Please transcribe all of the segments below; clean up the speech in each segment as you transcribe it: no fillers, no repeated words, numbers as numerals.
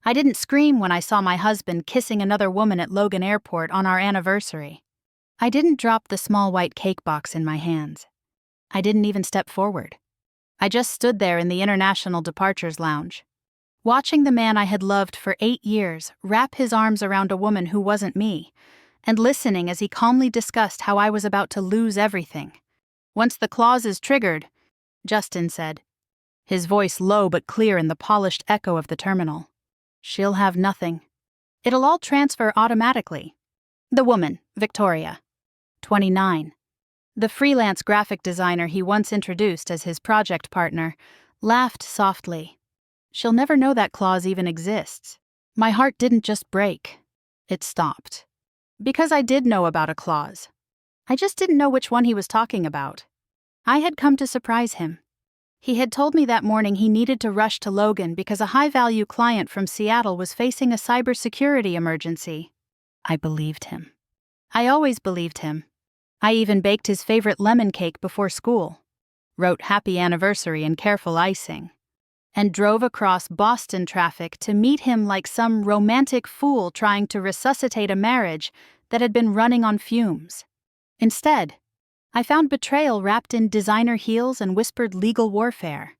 I didn't scream when I saw my husband kissing another woman at Logan Airport on our anniversary. I didn't drop the small white cake box in my hands. I didn't even step forward. I just stood there in the International Departures Lounge, watching the man I had loved for 8 years wrap his arms around a woman who wasn't me, and listening as he calmly discussed how I was about to lose everything. "Once the clause is triggered," Justin said, his voice low but clear in the polished echo of the terminal, "she'll have nothing. It'll all transfer automatically." The woman, Victoria, 29, the freelance graphic designer he once introduced as his project partner, laughed softly. "She'll never know that clause even exists." My heart didn't just break. It stopped. Because I did know about a clause. I just didn't know which one he was talking about. I had come to surprise him. He had told me that morning he needed to rush to Logan because a high-value client from Seattle was facing a cybersecurity emergency. I believed him. I always believed him. I even baked his favorite lemon cake before school, wrote happy anniversary in careful icing, and drove across Boston traffic to meet him like some romantic fool trying to resuscitate a marriage that had been running on fumes. Instead, I found betrayal wrapped in designer heels and whispered legal warfare.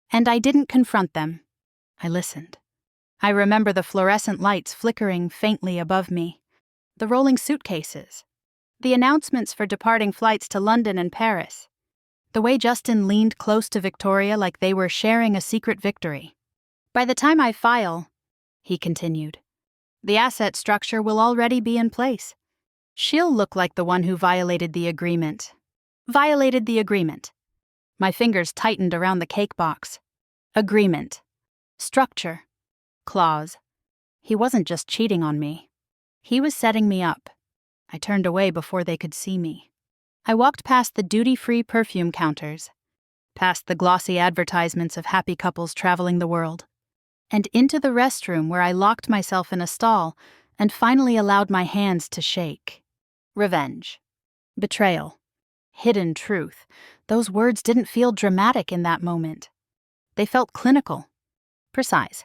And I didn't confront them. I listened. I remember the fluorescent lights flickering faintly above me, the rolling suitcases, the announcements for departing flights to London and Paris, the way Justin leaned close to Victoria like they were sharing a secret victory. "By the time I file," he continued, "the asset structure will already be in place. She'll look like the one who violated the agreement." Violated the agreement. My fingers tightened around the cake box. Agreement. Structure. Clause. He wasn't just cheating on me. He was setting me up. I turned away before they could see me. I walked past the duty-free perfume counters, past the glossy advertisements of happy couples traveling the world, and into the restroom where I locked myself in a stall and finally allowed my hands to shake. Revenge. Betrayal. Hidden truth. Those words didn't feel dramatic in that moment. They felt clinical, precise,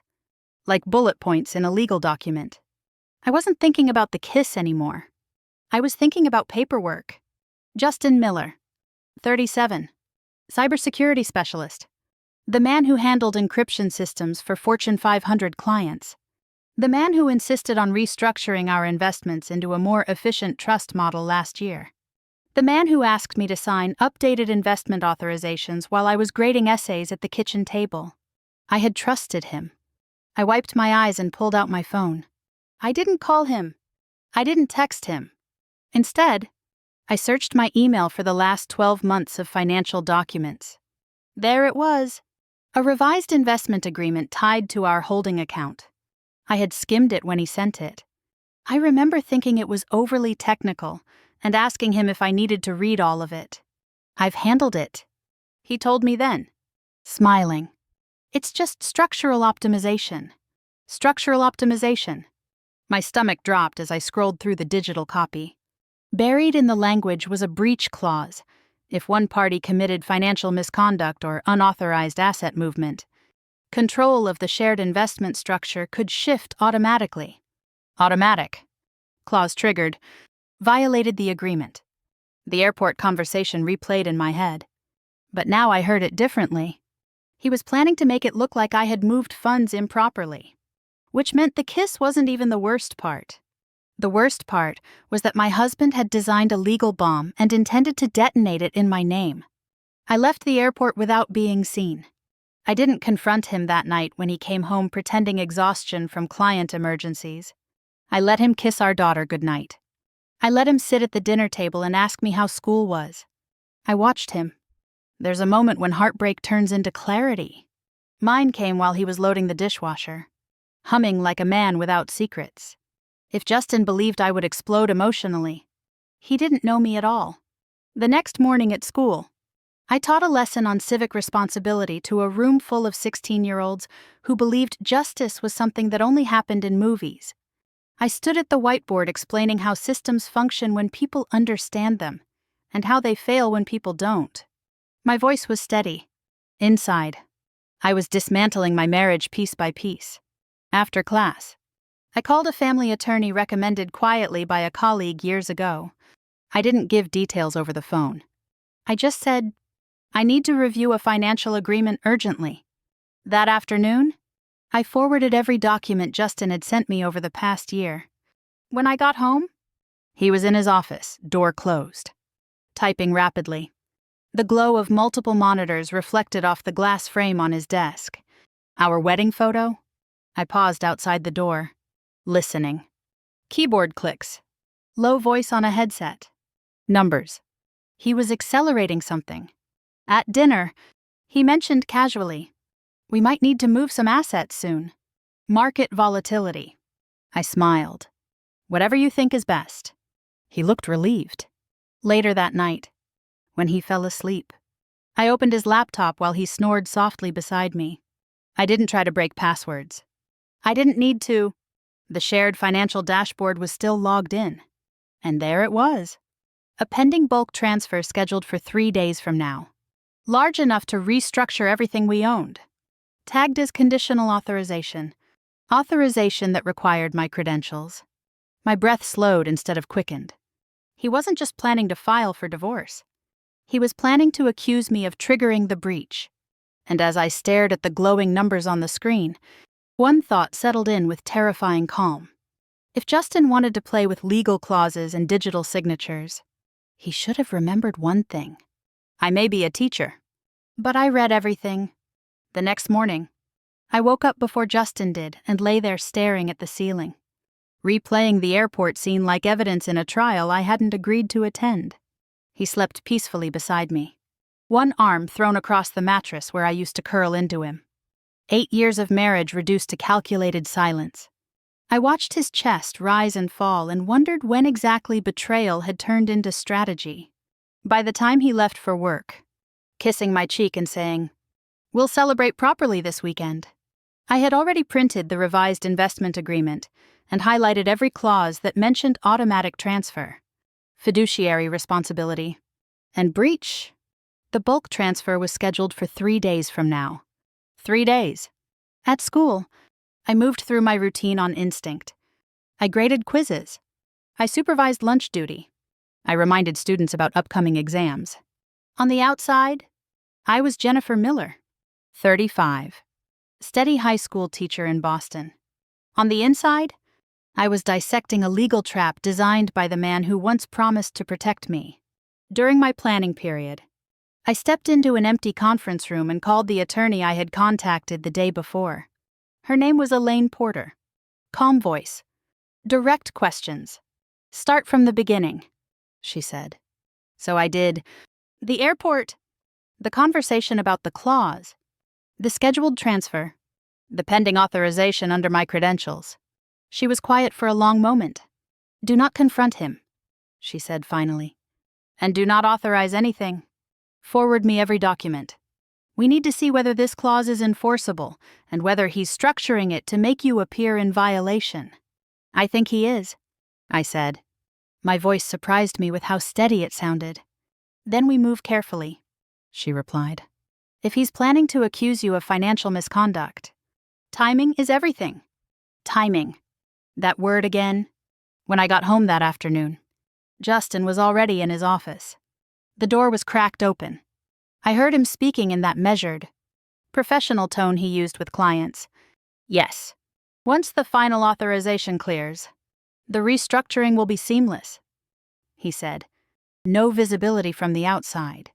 like bullet points in a legal document. I wasn't thinking about the kiss anymore. I was thinking about paperwork. Justin Miller, 37, cybersecurity specialist, the man who handled encryption systems for Fortune 500 clients, the man who insisted on restructuring our investments into a more efficient trust model last year. The man who asked me to sign updated investment authorizations while I was grading essays at the kitchen table. I had trusted him. I wiped my eyes and pulled out my phone. I didn't call him. I didn't text him. Instead, I searched my email for the last 12 months of financial documents. There it was, a revised investment agreement tied to our holding account. I had skimmed it when he sent it. I remember thinking it was overly technical and asking him if I needed to read all of it. "I've handled it," he told me then, smiling. "It's just structural optimization." Structural optimization. My stomach dropped as I scrolled through the digital copy. Buried in the language was a breach clause. If one party committed financial misconduct or unauthorized asset movement, control of the shared investment structure could shift automatically. Automatic. Clause triggered. Violated the agreement. The airport conversation replayed in my head. But now I heard it differently. He was planning to make it look like I had moved funds improperly, which meant the kiss wasn't even the worst part. The worst part was that my husband had designed a legal bomb and intended to detonate it in my name. I left the airport without being seen. I didn't confront him that night when he came home pretending exhaustion from client emergencies. I let him kiss our daughter goodnight. I let him sit at the dinner table and ask me how school was. I watched him. There's a moment when heartbreak turns into clarity. Mine came while he was loading the dishwasher, humming like a man without secrets. If Justin believed I would explode emotionally, he didn't know me at all. The next morning at school, I taught a lesson on civic responsibility to a room full of 16-year-olds who believed justice was something that only happened in movies. I stood at the whiteboard explaining how systems function when people understand them, and how they fail when people don't. My voice was steady. Inside, I was dismantling my marriage piece by piece. After class, I called a family attorney recommended quietly by a colleague years ago. I didn't give details over the phone. I just said, I need to review a financial agreement urgently. That afternoon, I forwarded every document Justin had sent me over the past year. When I got home, he was in his office, door closed, typing rapidly. The glow of multiple monitors reflected off the glass frame on his desk. Our wedding photo? I paused outside the door, listening. Keyboard clicks. Low voice on a headset. Numbers. He was accelerating something. At dinner, he mentioned casually, we might need to move some assets soon. Market volatility. I smiled. Whatever you think is best. He looked relieved. Later that night, when he fell asleep, I opened his laptop while he snored softly beside me. I didn't try to break passwords. I didn't need to. The shared financial dashboard was still logged in. And there it was. A pending bulk transfer scheduled for 3 days from now. Large enough to restructure everything we owned. Tagged as conditional authorization. Authorization that required my credentials. My breath slowed instead of quickened. He wasn't just planning to file for divorce. He was planning to accuse me of triggering the breach. And as I stared at the glowing numbers on the screen, one thought settled in with terrifying calm. If Justin wanted to play with legal clauses and digital signatures, he should have remembered one thing. I may be a teacher, but I read everything. The next morning, I woke up before Justin did and lay there staring at the ceiling, replaying the airport scene like evidence in a trial I hadn't agreed to attend. He slept peacefully beside me, one arm thrown across the mattress where I used to curl into him. 8 years of marriage reduced to calculated silence. I watched his chest rise and fall and wondered when exactly betrayal had turned into strategy. By the time he left for work, kissing my cheek and saying, "We'll celebrate properly this weekend," I had already printed the revised investment agreement and highlighted every clause that mentioned automatic transfer, fiduciary responsibility, and breach. The bulk transfer was scheduled for 3 days from now. 3 days. At school, I moved through my routine on instinct. I graded quizzes. I supervised lunch duty. I reminded students about upcoming exams. On the outside, I was Jennifer Miller, 35, steady high school teacher in Boston. On the inside, I was dissecting a legal trap designed by the man who once promised to protect me. During my planning period, I stepped into an empty conference room and called the attorney I had contacted the day before. Her name was Elaine Porter. Calm voice. Direct questions. Start from the beginning, she said. So I did. The airport. The conversation about the clause. The scheduled transfer. The pending authorization under my credentials. She was quiet for a long moment. Do not confront him, she said finally. And do not authorize anything. Forward me every document. We need to see whether this clause is enforceable and whether he's structuring it to make you appear in violation. I think he is, I said. My voice surprised me with how steady it sounded. Then we move carefully, she replied. If he's planning to accuse you of financial misconduct, timing is everything. Timing. That word again. When I got home that afternoon, Justin was already in his office. The door was cracked open. I heard him speaking in that measured, professional tone he used with clients. Yes. Once the final authorization clears, the restructuring will be seamless, he said. No visibility from the outside.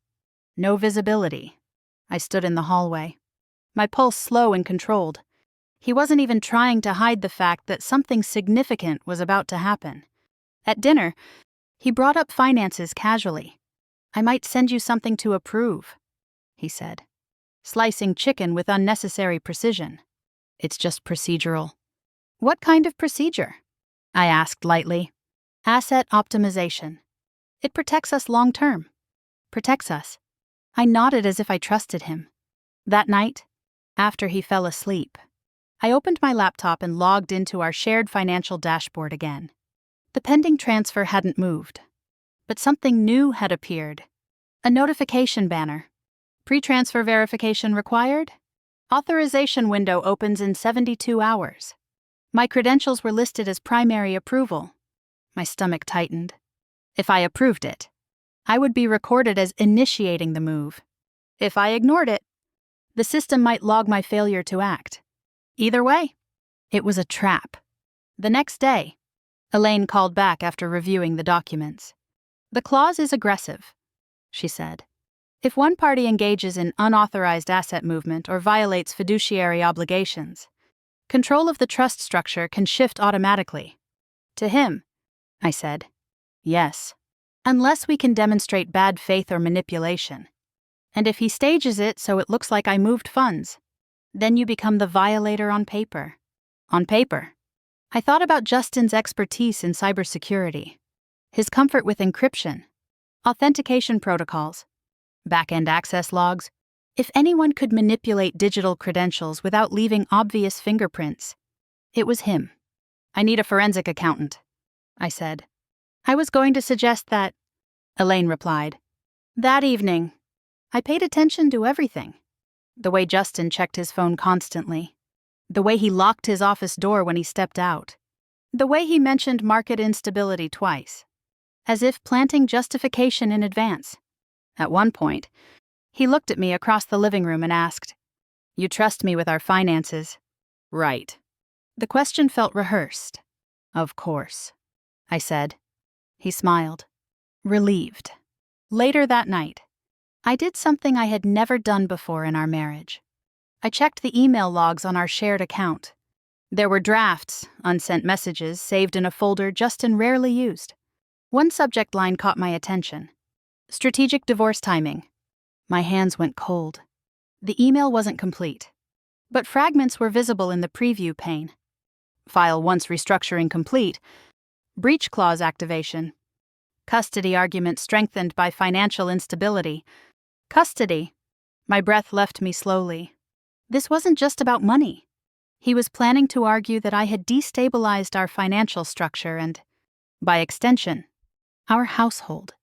No visibility. I stood in the hallway, my pulse slow and controlled. He wasn't even trying to hide the fact that something significant was about to happen. At dinner, he brought up finances casually. I might send you something to approve, he said, slicing chicken with unnecessary precision. It's just procedural. What kind of procedure? I asked lightly. Asset optimization. It protects us long term. Protects us. I nodded as if I trusted him. That night, after he fell asleep, I opened my laptop and logged into our shared financial dashboard again. The pending transfer hadn't moved, but something new had appeared. A notification banner. Pre-transfer verification required? Authorization window opens in 72 hours. My credentials were listed as primary approval. My stomach tightened. If I approved it, I would be recorded as initiating the move. If I ignored it, the system might log my failure to act. Either way, it was a trap. The next day, Elaine called back after reviewing the documents. "The clause is aggressive," she said. "If one party engages in unauthorized asset movement or violates fiduciary obligations, control of the trust structure can shift automatically." "To him," I said. "Yes. Unless we can demonstrate bad faith or manipulation. And if he stages it so it looks like I moved funds, then you become the violator on paper." On paper. I thought about Justin's expertise in cybersecurity, his comfort with encryption, authentication protocols, back-end access logs. If anyone could manipulate digital credentials without leaving obvious fingerprints, it was him. "I need a forensic accountant," I said. "I was going to suggest that," Elaine replied. That evening, I paid attention to everything. The way Justin checked his phone constantly. The way he locked his office door when he stepped out. The way he mentioned market instability twice, as if planting justification in advance. At one point, he looked at me across the living room and asked, "You trust me with our finances?" "Right." The question felt rehearsed. "Of course," I said. He smiled, relieved. Later that night, I did something I had never done before in our marriage. I checked the email logs on our shared account. There were drafts, unsent messages saved in a folder Justin rarely used. One subject line caught my attention. "Strategic divorce timing." My hands went cold. The email wasn't complete, but fragments were visible in the preview pane. "File once restructuring complete." "Breach clause activation." "Custody argument strengthened by financial instability." Custody. My breath left me slowly. This wasn't just about money. He was planning to argue that I had destabilized our financial structure and, by extension, our household.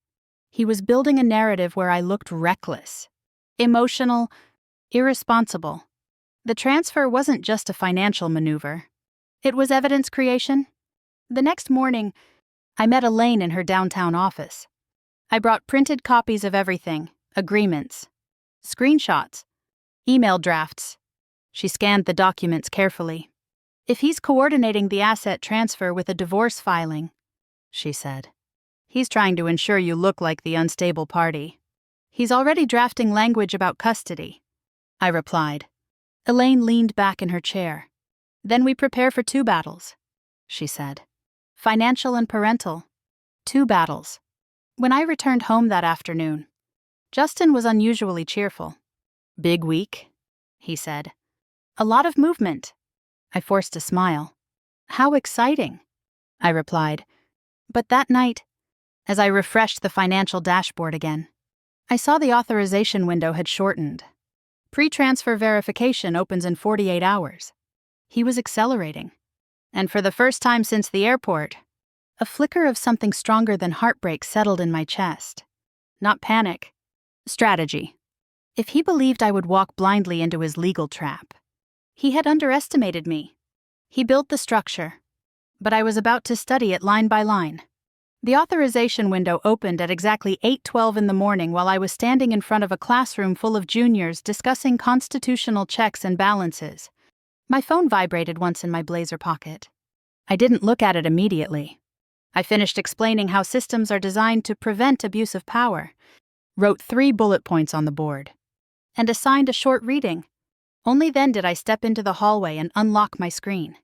He was building a narrative where I looked reckless, emotional, irresponsible. The transfer wasn't just a financial maneuver. It was evidence creation. The next morning, I met Elaine in her downtown office. I brought printed copies of everything, agreements, screenshots, email drafts. She scanned the documents carefully. "If he's coordinating the asset transfer with a divorce filing," she said, "he's trying to ensure you look like the unstable party. He's already drafting language about custody," I replied. Elaine leaned back in her chair. "Then we prepare for 2 battles," she said. "Financial and parental. 2 battles." When I returned home that afternoon, Justin was unusually cheerful. "Big week," he said. "A lot of movement." I forced a smile. "How exciting," I replied. But that night, as I refreshed the financial dashboard again, I saw the authorization window had shortened. Pre-transfer verification opens in 48 hours. He was accelerating. And for the first time since the airport, a flicker of something stronger than heartbreak settled in my chest. Not panic. Strategy. If he believed I would walk blindly into his legal trap, he had underestimated me. He built the structure, but I was about to study it line by line. The authorization window opened at exactly 8:12 in the morning while I was standing in front of a classroom full of juniors discussing constitutional checks and balances. My phone vibrated once in my blazer pocket. I didn't look at it immediately. I finished explaining how systems are designed to prevent abuse of power, wrote 3 bullet points on the board, and assigned a short reading. Only then did I step into the hallway and unlock my screen.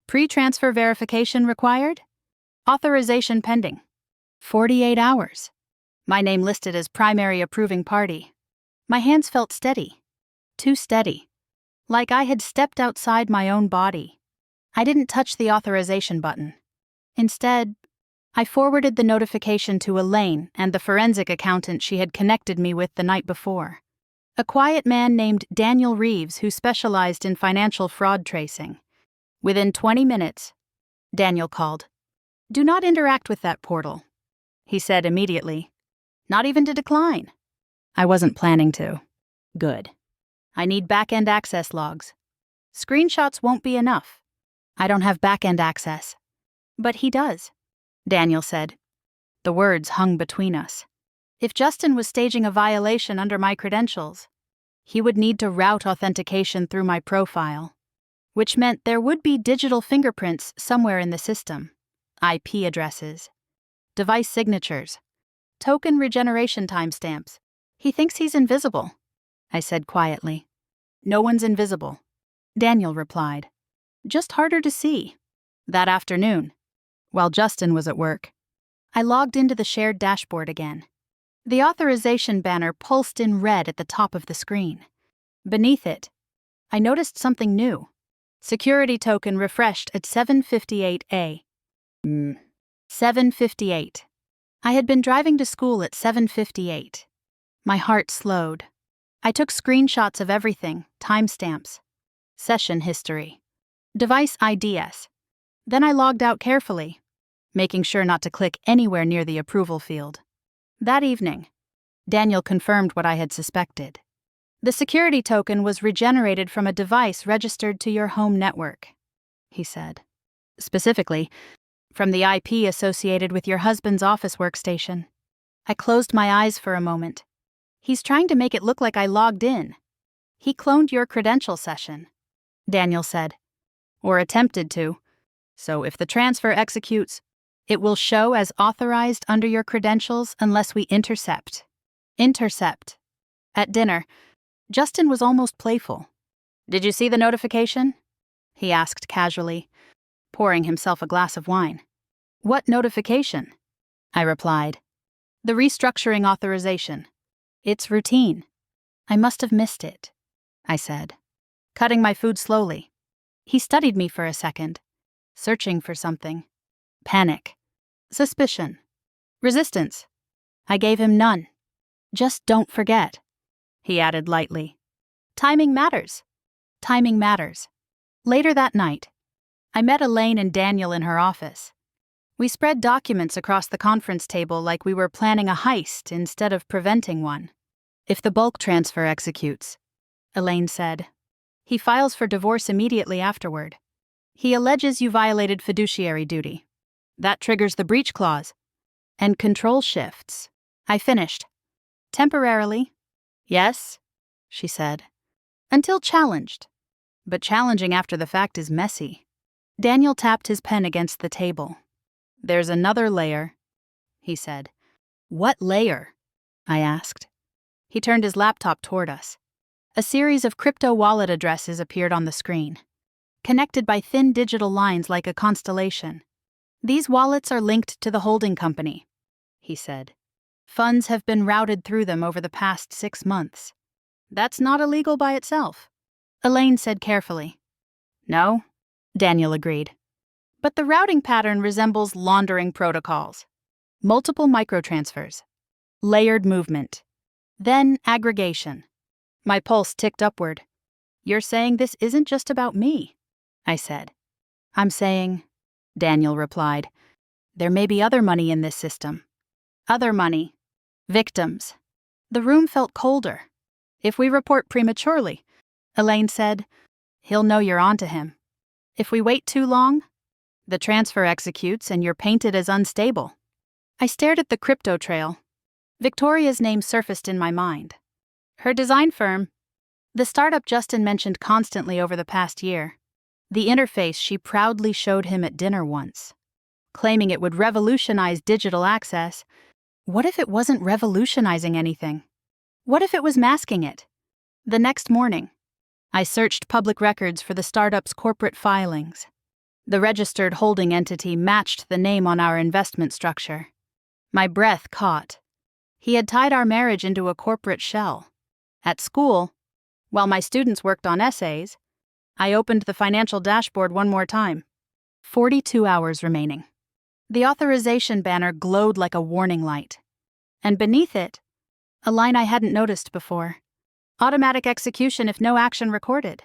Pre-transfer verification required? Authorization pending. 48 hours. My name listed as primary approving party. My hands felt steady. Too steady. Like I had stepped outside my own body. I didn't touch the authorization button. Instead, I forwarded the notification to Elaine and the forensic accountant she had connected me with the night before. A quiet man named Daniel Reeves who specialized in financial fraud tracing. Within 20 minutes, Daniel called. "Do not interact with that portal," he said immediately. "Not even to decline." I wasn't planning to. Good. "I need back-end access logs. Screenshots won't be enough," I don't have back-end access. But he does, Daniel said. The words hung between us. If Justin was staging a violation under my credentials, he would need to route authentication through my profile, which meant there would be digital fingerprints somewhere in the system, IP addresses, device signatures, token regeneration timestamps. He thinks he's invisible, I said quietly. No one's invisible, Daniel replied. Just harder to see. That afternoon, while Justin was at work, I logged into the shared dashboard again. The authorization banner pulsed in red at the top of the screen. Beneath it, I noticed something new. Security token refreshed at 7:58 a.m. 7:58. I had been driving to school at 7:58. My heart slowed. I took screenshots of everything, timestamps, session history, device IDs. Then I logged out carefully, making sure not to click anywhere near the approval field. That evening, Daniel confirmed what I had suspected. The security token was regenerated from a device registered to your home network, he said. Specifically, from the IP associated with your husband's office workstation. I closed my eyes for a moment. He's trying to make it look like I logged in. He cloned your credential session, Daniel said. Or attempted to. So if the transfer executes, it will show as authorized under your credentials unless we intercept. Intercept. At dinner, Justin was almost playful. Did you see the notification? He asked casually, pouring himself a glass of wine. What notification? I replied. The restructuring authorization. It's routine. I must have missed it, I said, cutting my food slowly. He studied me for a second, searching for something. Panic. Suspicion. Resistance. I gave him none. Just don't forget, he added lightly. Timing matters. Timing matters. Later that night, I met Elaine and Daniel in her office. We spread documents across the conference table like we were planning a heist instead of preventing one. If the bulk transfer executes, Elaine said, he files for divorce immediately afterward. He alleges you violated fiduciary duty. That triggers the breach clause. And control shifts. I finished. Temporarily. Yes, she said. Until challenged. But challenging after the fact is messy. Daniel tapped his pen against the table. There's another layer, he said. What layer? I asked. He turned his laptop toward us. A series of crypto wallet addresses appeared on the screen, connected by thin digital lines like a constellation. These wallets are linked to the holding company, he said. Funds have been routed through them over the past 6 months. That's not illegal by itself, Elaine said carefully. No, Daniel agreed. But the routing pattern resembles laundering protocols. Multiple microtransfers, layered movement, then aggregation. My pulse ticked upward. You're saying this isn't just about me, I said. I'm saying, Daniel replied, there may be other money in this system. Other money. Victims. The room felt colder. If we report prematurely, Elaine said, he'll know you're onto him. If we wait too long, the transfer executes and you're painted as unstable. I stared at the crypto trail. Victoria's name surfaced in my mind. Her design firm, the startup Justin mentioned constantly over the past year, the interface she proudly showed him at dinner once, claiming it would revolutionize digital access. What if it wasn't revolutionizing anything? What if it was masking it? The next morning, I searched public records for the startup's corporate filings. The registered holding entity matched the name on our investment structure. My breath caught. He had tied our marriage into a corporate shell. At school, while my students worked on essays, I opened the financial dashboard one more time. 42 hours remaining. The authorization banner glowed like a warning light. And beneath it, a line I hadn't noticed before. Automatic execution if no action recorded.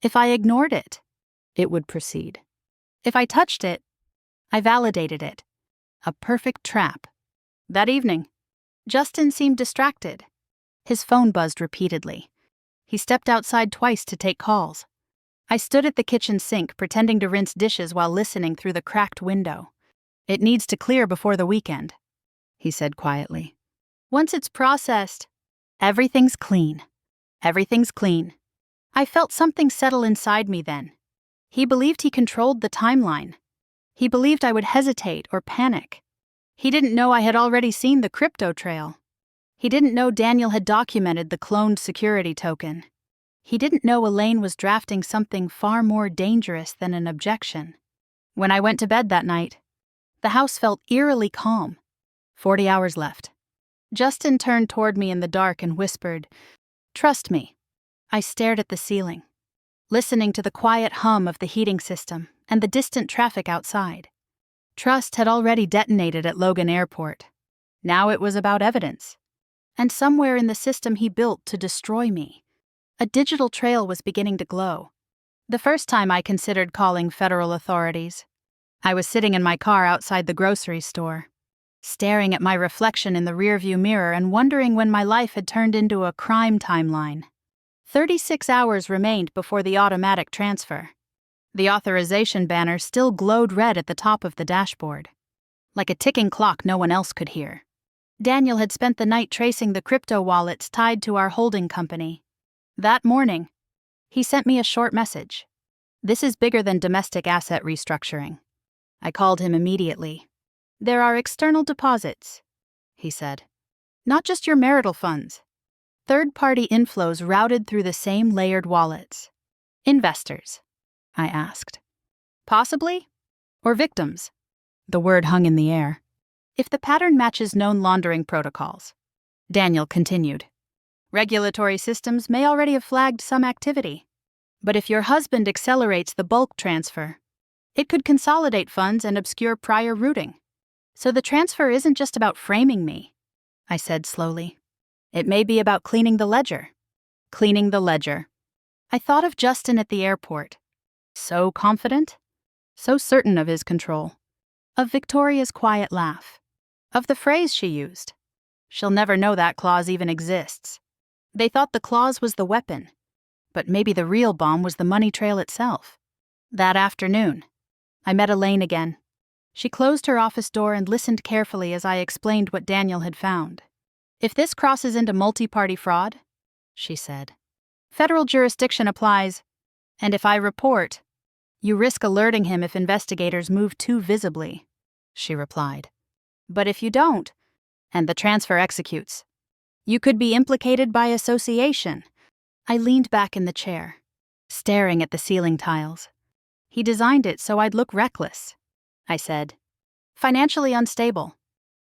If I ignored it, it would proceed. If I touched it, I validated it. A perfect trap. That evening, Justin seemed distracted. His phone buzzed repeatedly. He stepped outside twice to take calls. I stood at the kitchen sink, pretending to rinse dishes while listening through the cracked window. "It needs to clear before the weekend," he said quietly. "Once it's processed, everything's clean. Everything's clean." I felt something settle inside me then. He believed he controlled the timeline. He believed I would hesitate or panic. He didn't know I had already seen the crypto trail. He didn't know Daniel had documented the cloned security token. He didn't know Elaine was drafting something far more dangerous than an objection. When I went to bed that night, the house felt eerily calm. 40 hours left. Justin turned toward me in the dark and whispered, "Trust me." I stared at the ceiling, listening to the quiet hum of the heating system and the distant traffic outside. Trust had already detonated at Logan Airport. Now it was about evidence. And somewhere in the system he built to destroy me, a digital trail was beginning to glow. The first time I considered calling federal authorities, I was sitting in my car outside the grocery store, staring at my reflection in the rearview mirror and wondering when my life had turned into a crime timeline. 36 hours remained before the automatic transfer. The authorization banner still glowed red at the top of the dashboard, like a ticking clock no one else could hear. Daniel had spent the night tracing the crypto wallets tied to our holding company. That morning, he sent me a short message. "This is bigger than domestic asset restructuring." I called him immediately. "There are external deposits," he said. "Not just your marital funds. Third-party inflows routed through the same layered wallets. Investors," I asked. "Possibly? Or victims?" The word hung in the air. "If the pattern matches known laundering protocols," Daniel continued, "regulatory systems may already have flagged some activity. But if your husband accelerates the bulk transfer, it could consolidate funds and obscure prior routing. So the transfer isn't just about framing me," I said slowly. "It may be about cleaning the ledger." Cleaning the ledger. I thought of Justin at the airport. So confident, so certain of his control. Of Victoria's quiet laugh. Of the phrase she used. "She'll never know that clause even exists." They thought the clause was the weapon, but maybe the real bomb was the money trail itself. That afternoon, I met Elaine again. She closed her office door and listened carefully as I explained what Daniel had found. "If this crosses into multi-party fraud," she said, "federal jurisdiction applies, and if I report, you risk alerting him if investigators move too visibly," she replied. "But if you don't, and the transfer executes, you could be implicated by association." I leaned back in the chair, staring at the ceiling tiles. "He designed it so I'd look reckless," I said. "Financially unstable."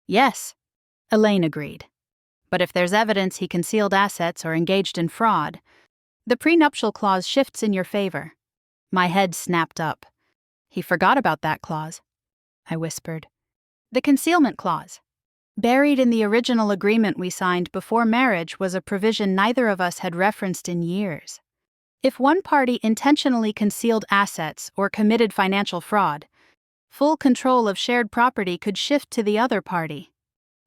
"Yes," Elaine agreed. "But if there's evidence he concealed assets or engaged in fraud, the prenuptial clause shifts in your favor." My head snapped up. "He forgot about that clause," I whispered. "The concealment clause. Buried in the original agreement we signed before marriage was a provision neither of us had referenced in years. If one party intentionally concealed assets or committed financial fraud, full control of shared property could shift to the other party.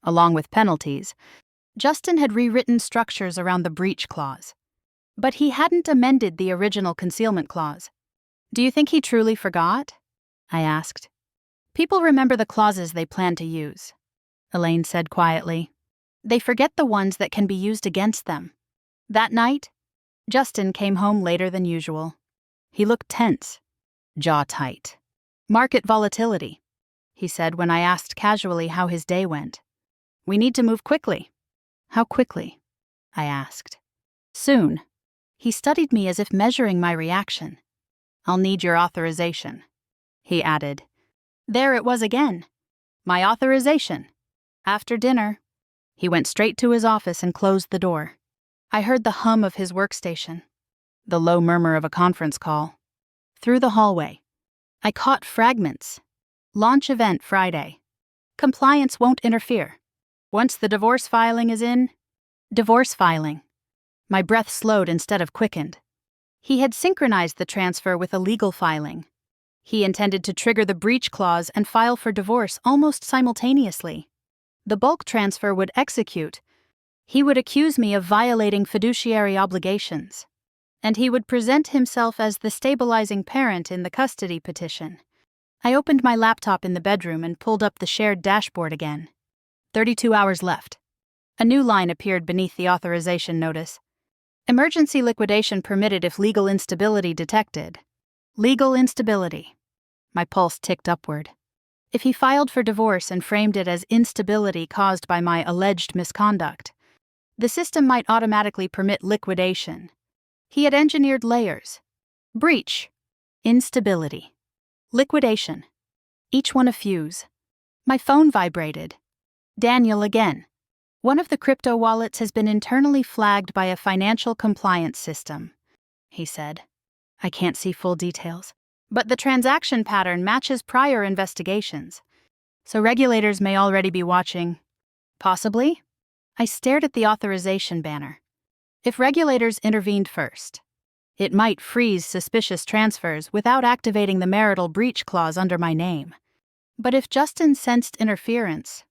Along with penalties, Justin had rewritten structures around the breach clause. But he hadn't amended the original concealment clause. "Do you think he truly forgot?" I asked. "People remember the clauses they plan to use," Elaine said quietly. "They forget the ones that can be used against them." That night, Justin came home later than usual. He looked tense, jaw tight. "Market volatility," he said when I asked casually how his day went. "We need to move quickly." "How quickly?" I asked. "Soon." He studied me as if measuring my reaction. "I'll need your authorization," he added. There it was again. My authorization. After dinner, he went straight to his office and closed the door. I heard the hum of his workstation, the low murmur of a conference call. Through the hallway, I caught fragments. Launch event Friday. Compliance won't interfere. Once the divorce filing is in, divorce filing. My breath slowed instead of quickened. He had synchronized the transfer with a legal filing. He intended to trigger the breach clause and file for divorce almost simultaneously. The bulk transfer would execute. He would accuse me of violating fiduciary obligations. and he would present himself as the stabilizing parent in the custody petition. I opened my laptop in the bedroom and pulled up the shared dashboard again. 32 hours left. A new line appeared beneath the authorization notice. Emergency liquidation permitted if legal instability detected. Legal instability. My pulse ticked upward. If he filed for divorce and framed it as instability caused by my alleged misconduct, the system might automatically permit liquidation. He had engineered layers. Breach. Instability. Liquidation. Each one a fuse. My phone vibrated. Daniel again. One of the crypto wallets has been internally flagged by a financial compliance system, he said. I can't see full details, but the transaction pattern matches prior investigations. So regulators may already be watching. Possibly? I stared at the authorization banner. If regulators intervened first, it might freeze suspicious transfers without activating the marital breach clause under my name. But if Justin sensed interference,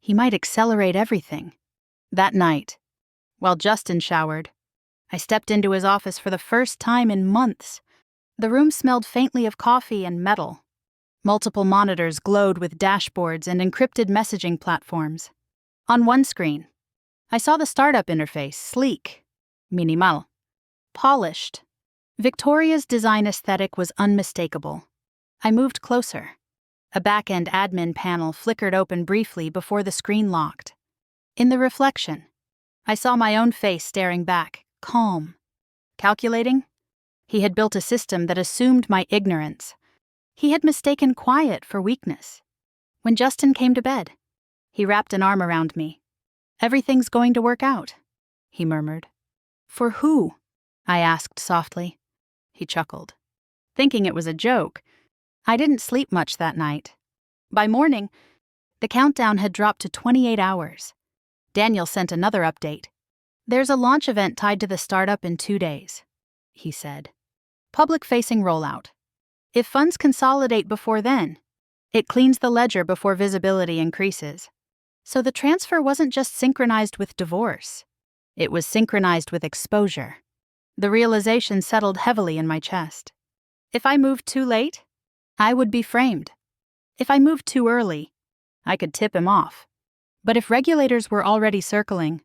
he might accelerate everything. That night, while Justin showered, I stepped into his office for the first time in months. The room smelled faintly of coffee and metal. Multiple monitors glowed with dashboards and encrypted messaging platforms. On one screen, I saw the startup interface, sleek, minimal, polished. Victoria's design aesthetic was unmistakable. I moved closer. A back-end admin panel flickered open briefly before the screen locked. In the reflection, I saw my own face staring back, calm. Calculating? He had built a system that assumed my ignorance. He had mistaken quiet for weakness. When Justin came to bed, he wrapped an arm around me. Everything's going to work out, he murmured. For who? I asked softly. He chuckled. Thinking it was a joke, I didn't sleep much that night. By morning, the countdown had dropped to 28 hours. Daniel sent another update. There's a launch event tied to the startup in 2 days, he said. Public-facing rollout. If funds consolidate before then, it cleans the ledger before visibility increases. So the transfer wasn't just synchronized with divorce. It was synchronized with exposure. The realization settled heavily in my chest. If I moved too late, I would be framed. If I moved too early, I could tip him off. But if regulators were already circling,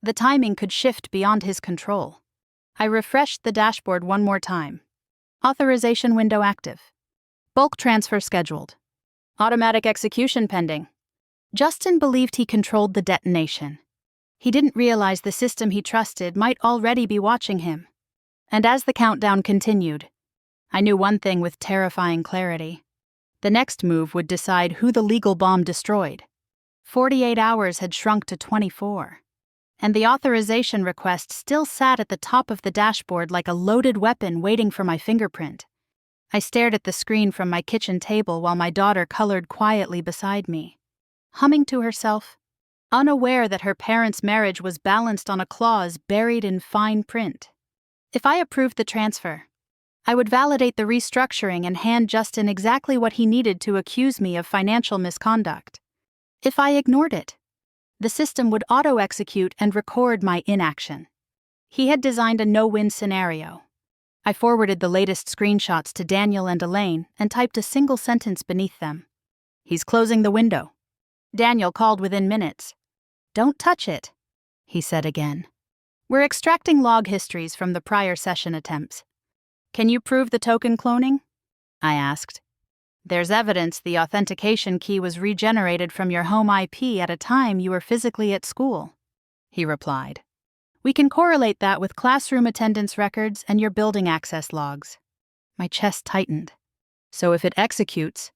the timing could shift beyond his control. I refreshed the dashboard one more time. Authorization window active. Bulk transfer scheduled. Automatic execution pending. Justin believed he controlled the detonation. He didn't realize the system he trusted might already be watching him. And as the countdown continued, I knew one thing with terrifying clarity. The next move would decide who the legal bomb destroyed. 48 hours had shrunk to 24. And the authorization request still sat at the top of the dashboard like a loaded weapon waiting for my fingerprint. I stared at the screen from my kitchen table while my daughter colored quietly beside me, humming to herself, unaware that her parents' marriage was balanced on a clause buried in fine print. If I approved the transfer, I would validate the restructuring and hand Justin exactly what he needed to accuse me of financial misconduct. If I ignored it, the system would auto-execute and record my inaction. He had designed a no-win scenario. I forwarded the latest screenshots to Daniel and Elaine and typed a single sentence beneath them. He's closing the window. Daniel called within minutes. Don't touch it, he said again. We're extracting log histories from the prior session attempts. Can you prove the token cloning? I asked. There's evidence the authentication key was regenerated from your home IP at a time you were physically at school, he replied. We can correlate that with classroom attendance records and your building access logs. My chest tightened. So if it executes,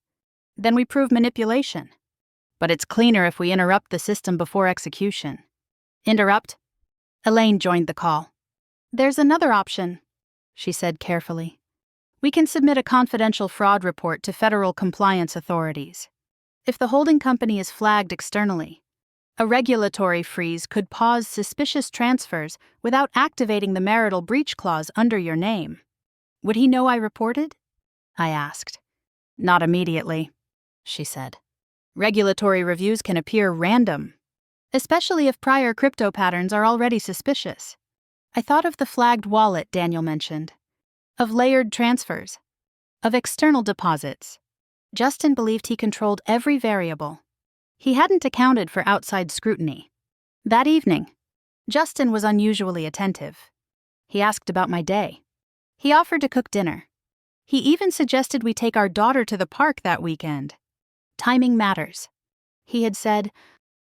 then we prove manipulation. But it's cleaner if we interrupt the system before execution. Interrupt? Elaine joined the call. There's another option, she said carefully. We can submit a confidential fraud report to federal compliance authorities. If the holding company is flagged externally, a regulatory freeze could pause suspicious transfers without activating the marital breach clause under your name. Would he know I reported? I asked. Not immediately, she said. Regulatory reviews can appear random, especially if prior crypto patterns are already suspicious. I thought of the flagged wallet Daniel mentioned, of layered transfers, of external deposits. Justin believed he controlled every variable. He hadn't accounted for outside scrutiny. That evening, Justin was unusually attentive. He asked about my day. He offered to cook dinner. He even suggested we take our daughter to the park that weekend. Timing matters, he had said.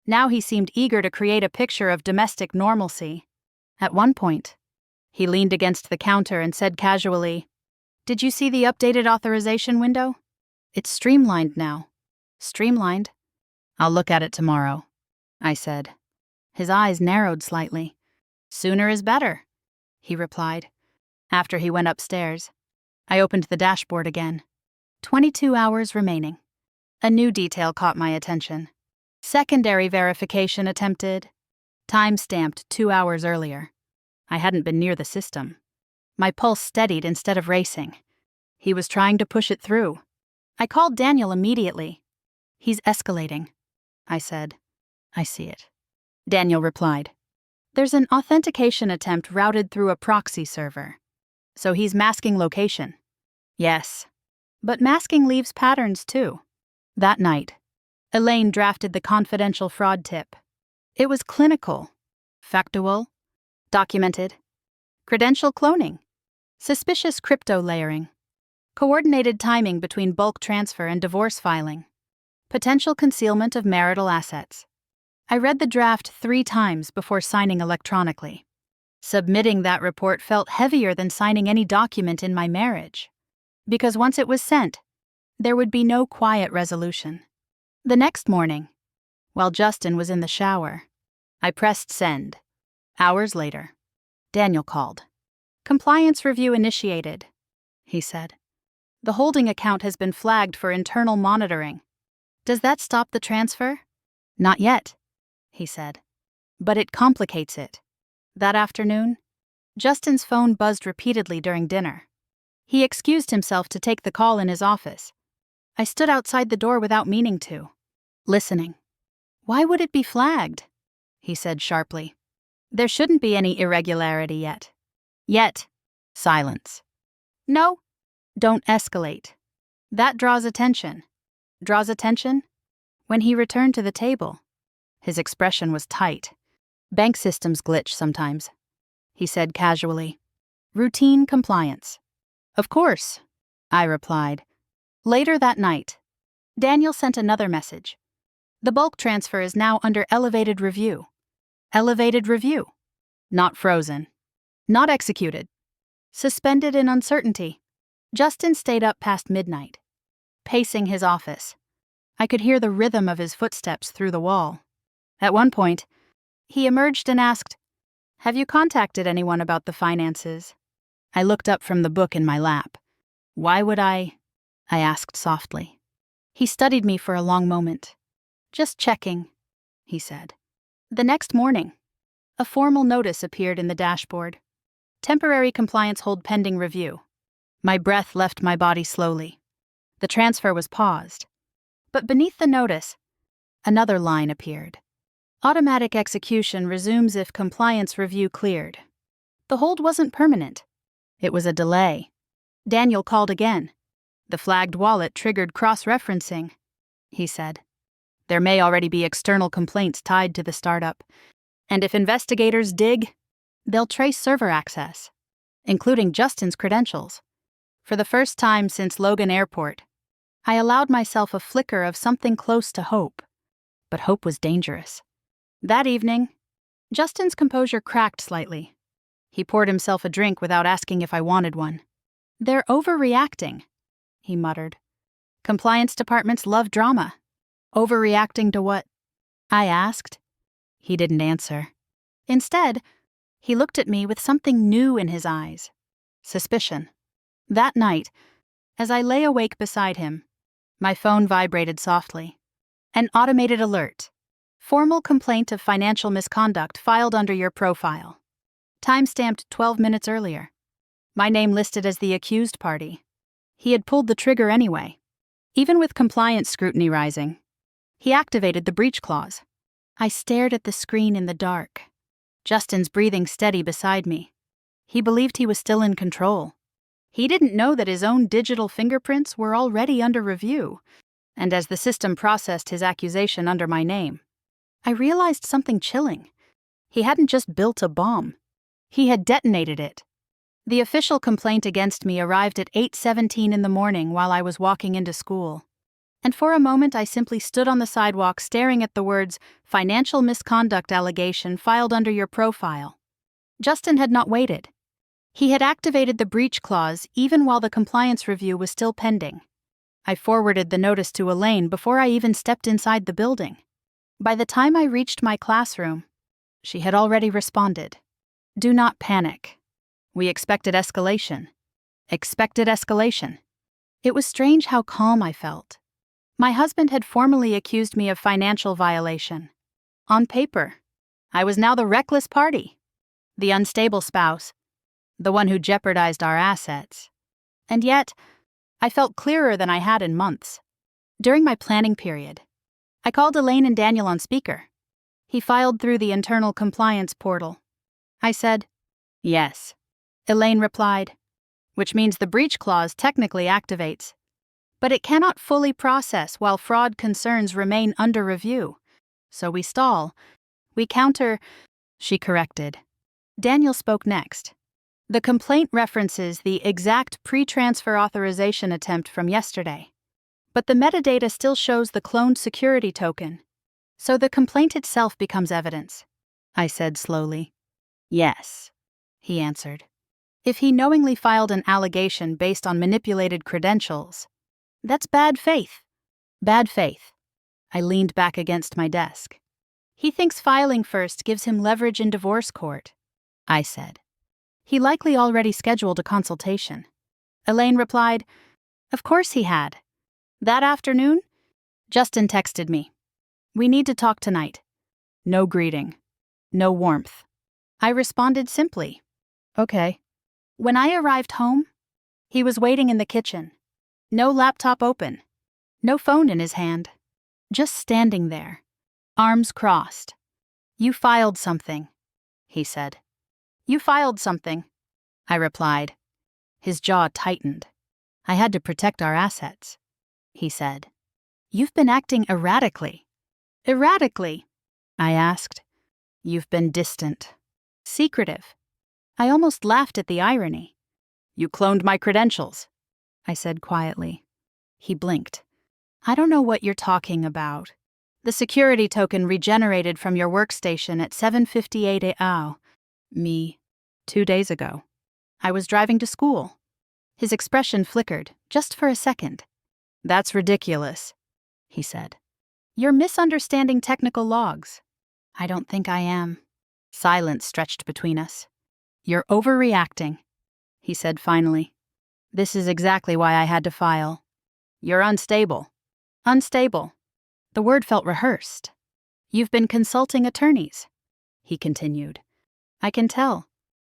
Now he seemed eager to create a picture of domestic normalcy. At one point, he leaned against the counter and said casually, "Did you see the updated authorization window? It's streamlined now." Streamlined? "I'll look at it tomorrow," I said. His eyes narrowed slightly. "Sooner is better," he replied. After he went upstairs, I opened the dashboard again. 22 hours remaining. A new detail caught my attention. Secondary verification attempted. Time stamped 2 hours earlier. I hadn't been near the system. My pulse steadied instead of racing. He was trying to push it through. I called Daniel immediately. "He's escalating," I said. "I see it," Daniel replied. "There's an authentication attempt routed through a proxy server. So he's masking location." "Yes. But masking leaves patterns too." That night, Elaine drafted the confidential fraud tip. It was clinical, factual, documented, credential cloning, suspicious crypto layering, coordinated timing between bulk transfer and divorce filing, potential concealment of marital assets. I read the draft 3 times before signing electronically. Submitting that report felt heavier than signing any document in my marriage, because once it was sent, there would be no quiet resolution. The next morning, while Justin was in the shower, I pressed send. Hours later, Daniel called. "Compliance review initiated," he said. "The holding account has been flagged for internal monitoring. Does that stop the transfer?" "Not yet," he said. "But it complicates it." That afternoon, Justin's phone buzzed repeatedly during dinner. He excused himself to take the call in his office. I stood outside the door without meaning to, listening. "Why would it be flagged?" he said sharply. "There shouldn't be any irregularity yet." "Yet." Silence. "No, don't escalate. That draws attention." "Draws attention?" When he returned to the table, his expression was tight. "Bank systems glitch sometimes," he said casually. "Routine compliance." "Of course," I replied. Later that night, Daniel sent another message. "The bulk transfer is now under elevated review." Elevated review. Not frozen. Not executed. Suspended in uncertainty. Justin stayed up past midnight, pacing his office. I could hear the rhythm of his footsteps through the wall. At one point, he emerged and asked, "Have you contacted anyone about the finances?" I looked up from the book in my lap. "Why would I asked softly. He studied me for a long moment. "Just checking," he said. The next morning, a formal notice appeared in the dashboard. "Temporary compliance hold pending review." My breath left my body slowly. The transfer was paused. But beneath the notice, another line appeared. "Automatic execution resumes if compliance review cleared." The hold wasn't permanent. It was a delay. Daniel called again. "The flagged wallet triggered cross-referencing," he said. "There may already be external complaints tied to the startup. And if investigators dig, they'll trace server access, including Justin's credentials." For the first time since Logan Airport, I allowed myself a flicker of something close to hope. But hope was dangerous. That evening, Justin's composure cracked slightly. He poured himself a drink without asking if I wanted one. "They're overreacting," he muttered. "Compliance departments love drama." "Overreacting to what?" I asked. He didn't answer. Instead, he looked at me with something new in his eyes. Suspicion. That night, as I lay awake beside him, my phone vibrated softly. An automated alert. "Formal complaint of financial misconduct filed under your profile." Time-stamped 12 minutes earlier. My name listed as the accused party. He had pulled the trigger anyway. Even with compliance scrutiny rising, he activated the breach clause. I stared at the screen in the dark. Justin's breathing steady beside me. He believed he was still in control. He didn't know that his own digital fingerprints were already under review, and as the system processed his accusation under my name, I realized something chilling. He hadn't just built a bomb. He had detonated it. The official complaint against me arrived at 8:17 in the morning while I was walking into school. And for a moment I simply stood on the sidewalk staring at the words, "Financial misconduct allegation filed under your profile." Justin had not waited. He had activated the breach clause even while the compliance review was still pending. I forwarded the notice to Elaine before I even stepped inside the building. By the time I reached my classroom, she had already responded. "Do not panic. We expected escalation." Expected escalation. It was strange how calm I felt. My husband had formally accused me of financial violation. On paper, I was now the reckless party, the unstable spouse, the one who jeopardized our assets. And yet, I felt clearer than I had in months. During my planning period, I called Elaine and Daniel on speaker. He filed through the internal compliance portal. I said, "Yes." Elaine replied, "Which means the breach clause technically activates. But it cannot fully process while fraud concerns remain under review. So we stall. We counter," she corrected. Daniel spoke next. "The complaint references the exact pre-transfer authorization attempt from yesterday. But the metadata still shows the cloned security token. So the complaint itself becomes evidence," I said slowly. "Yes," he answered. "If he knowingly filed an allegation based on manipulated credentials, that's bad faith." Bad faith. I leaned back against my desk. "He thinks filing first gives him leverage in divorce court," I said. "He likely already scheduled a consultation." Elaine replied, "Of course he had. That afternoon, Justin texted me. We need to talk tonight." No greeting. No warmth. I responded simply, "Okay." When I arrived home, he was waiting in the kitchen. No laptop open. No phone in his hand. Just standing there, arms crossed. "You filed something," he said. "You filed something," I replied. His jaw tightened. "I had to protect our assets," he said. "You've been acting erratically." "Erratically?" I asked. "You've been distant. Secretive." I almost laughed at the irony. "You cloned my credentials," I said quietly. He blinked. "I don't know what you're talking about. The security token regenerated from your workstation at 7:58 a.m. Me. 2 days ago. I was driving to school." His expression flickered, just for a second. "That's ridiculous," he said. "You're misunderstanding technical logs." "I don't think I am." Silence stretched between us. "You're overreacting," he said finally. "This is exactly why I had to file. You're unstable." Unstable. The word felt rehearsed. "You've been consulting attorneys," he continued. "I can tell.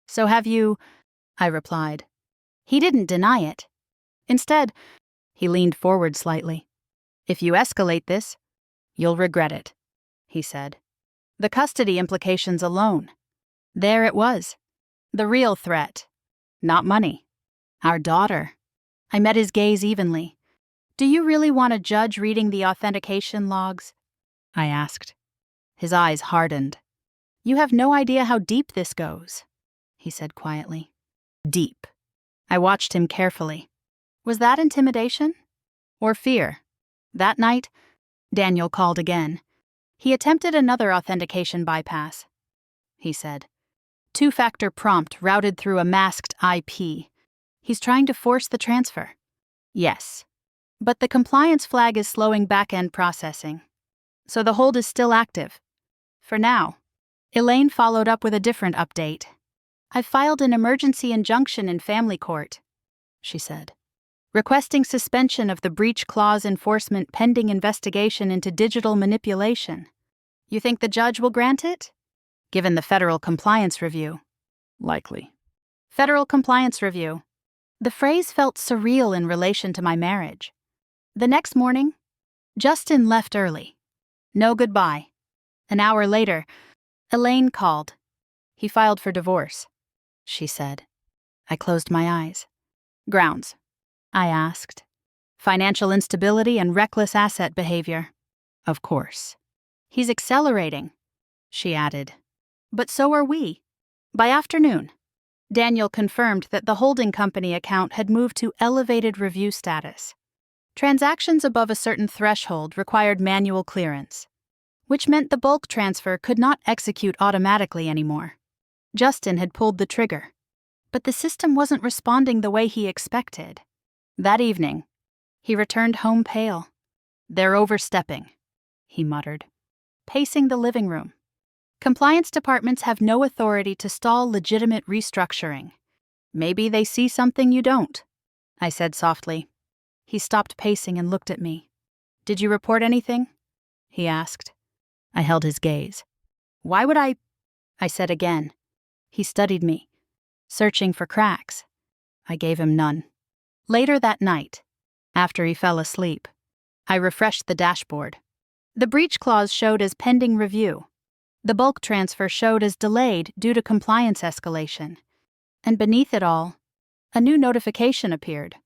So have you," I replied. He didn't deny it. Instead, he leaned forward slightly. "If you escalate this, you'll regret it," he said. "The custody implications alone." There it was. The real threat. Not money. Our daughter. I met his gaze evenly. "Do you really want a judge reading the authentication logs?" I asked. His eyes hardened. "You have no idea how deep this goes," he said quietly. Deep. I watched him carefully. Was that intimidation? Or fear? That night, Daniel called again. He attempted another authentication bypass. He said, "Two-factor prompt routed through a masked IP. He's trying to force the transfer." Yes. But the compliance flag is slowing back-end processing. So the hold is still active. For now. Elaine followed up with a different update. "I've filed an emergency injunction in family court," she said, "requesting suspension of the breach clause enforcement pending investigation into digital manipulation. You think the judge will grant it?" "Given the federal compliance review." "Likely." "Federal compliance review." The phrase felt surreal in relation to my marriage. The next morning, Justin left early. No goodbye. An hour later, Elaine called. He filed for divorce, she said. I closed my eyes. Grounds? I asked. Financial instability and reckless asset behavior. Of course. He's accelerating, she added. But so are we. By afternoon, Daniel confirmed that the holding company account had moved to elevated review status. Transactions above a certain threshold required manual clearance, which meant the bulk transfer could not execute automatically anymore. Justin had pulled the trigger, but the system wasn't responding the way he expected. That evening, he returned home pale. They're overstepping, he muttered, pacing the living room. Compliance departments have no authority to stall legitimate restructuring. Maybe they see something you don't, I said softly. He stopped pacing and looked at me. Did you report anything? He asked. I held his gaze. Why would I said again. He studied me, searching for cracks. I gave him none. Later that night, after he fell asleep, I refreshed the dashboard. The breach clause showed as pending review. The bulk transfer showed as delayed due to compliance escalation. And beneath it all, a new notification appeared.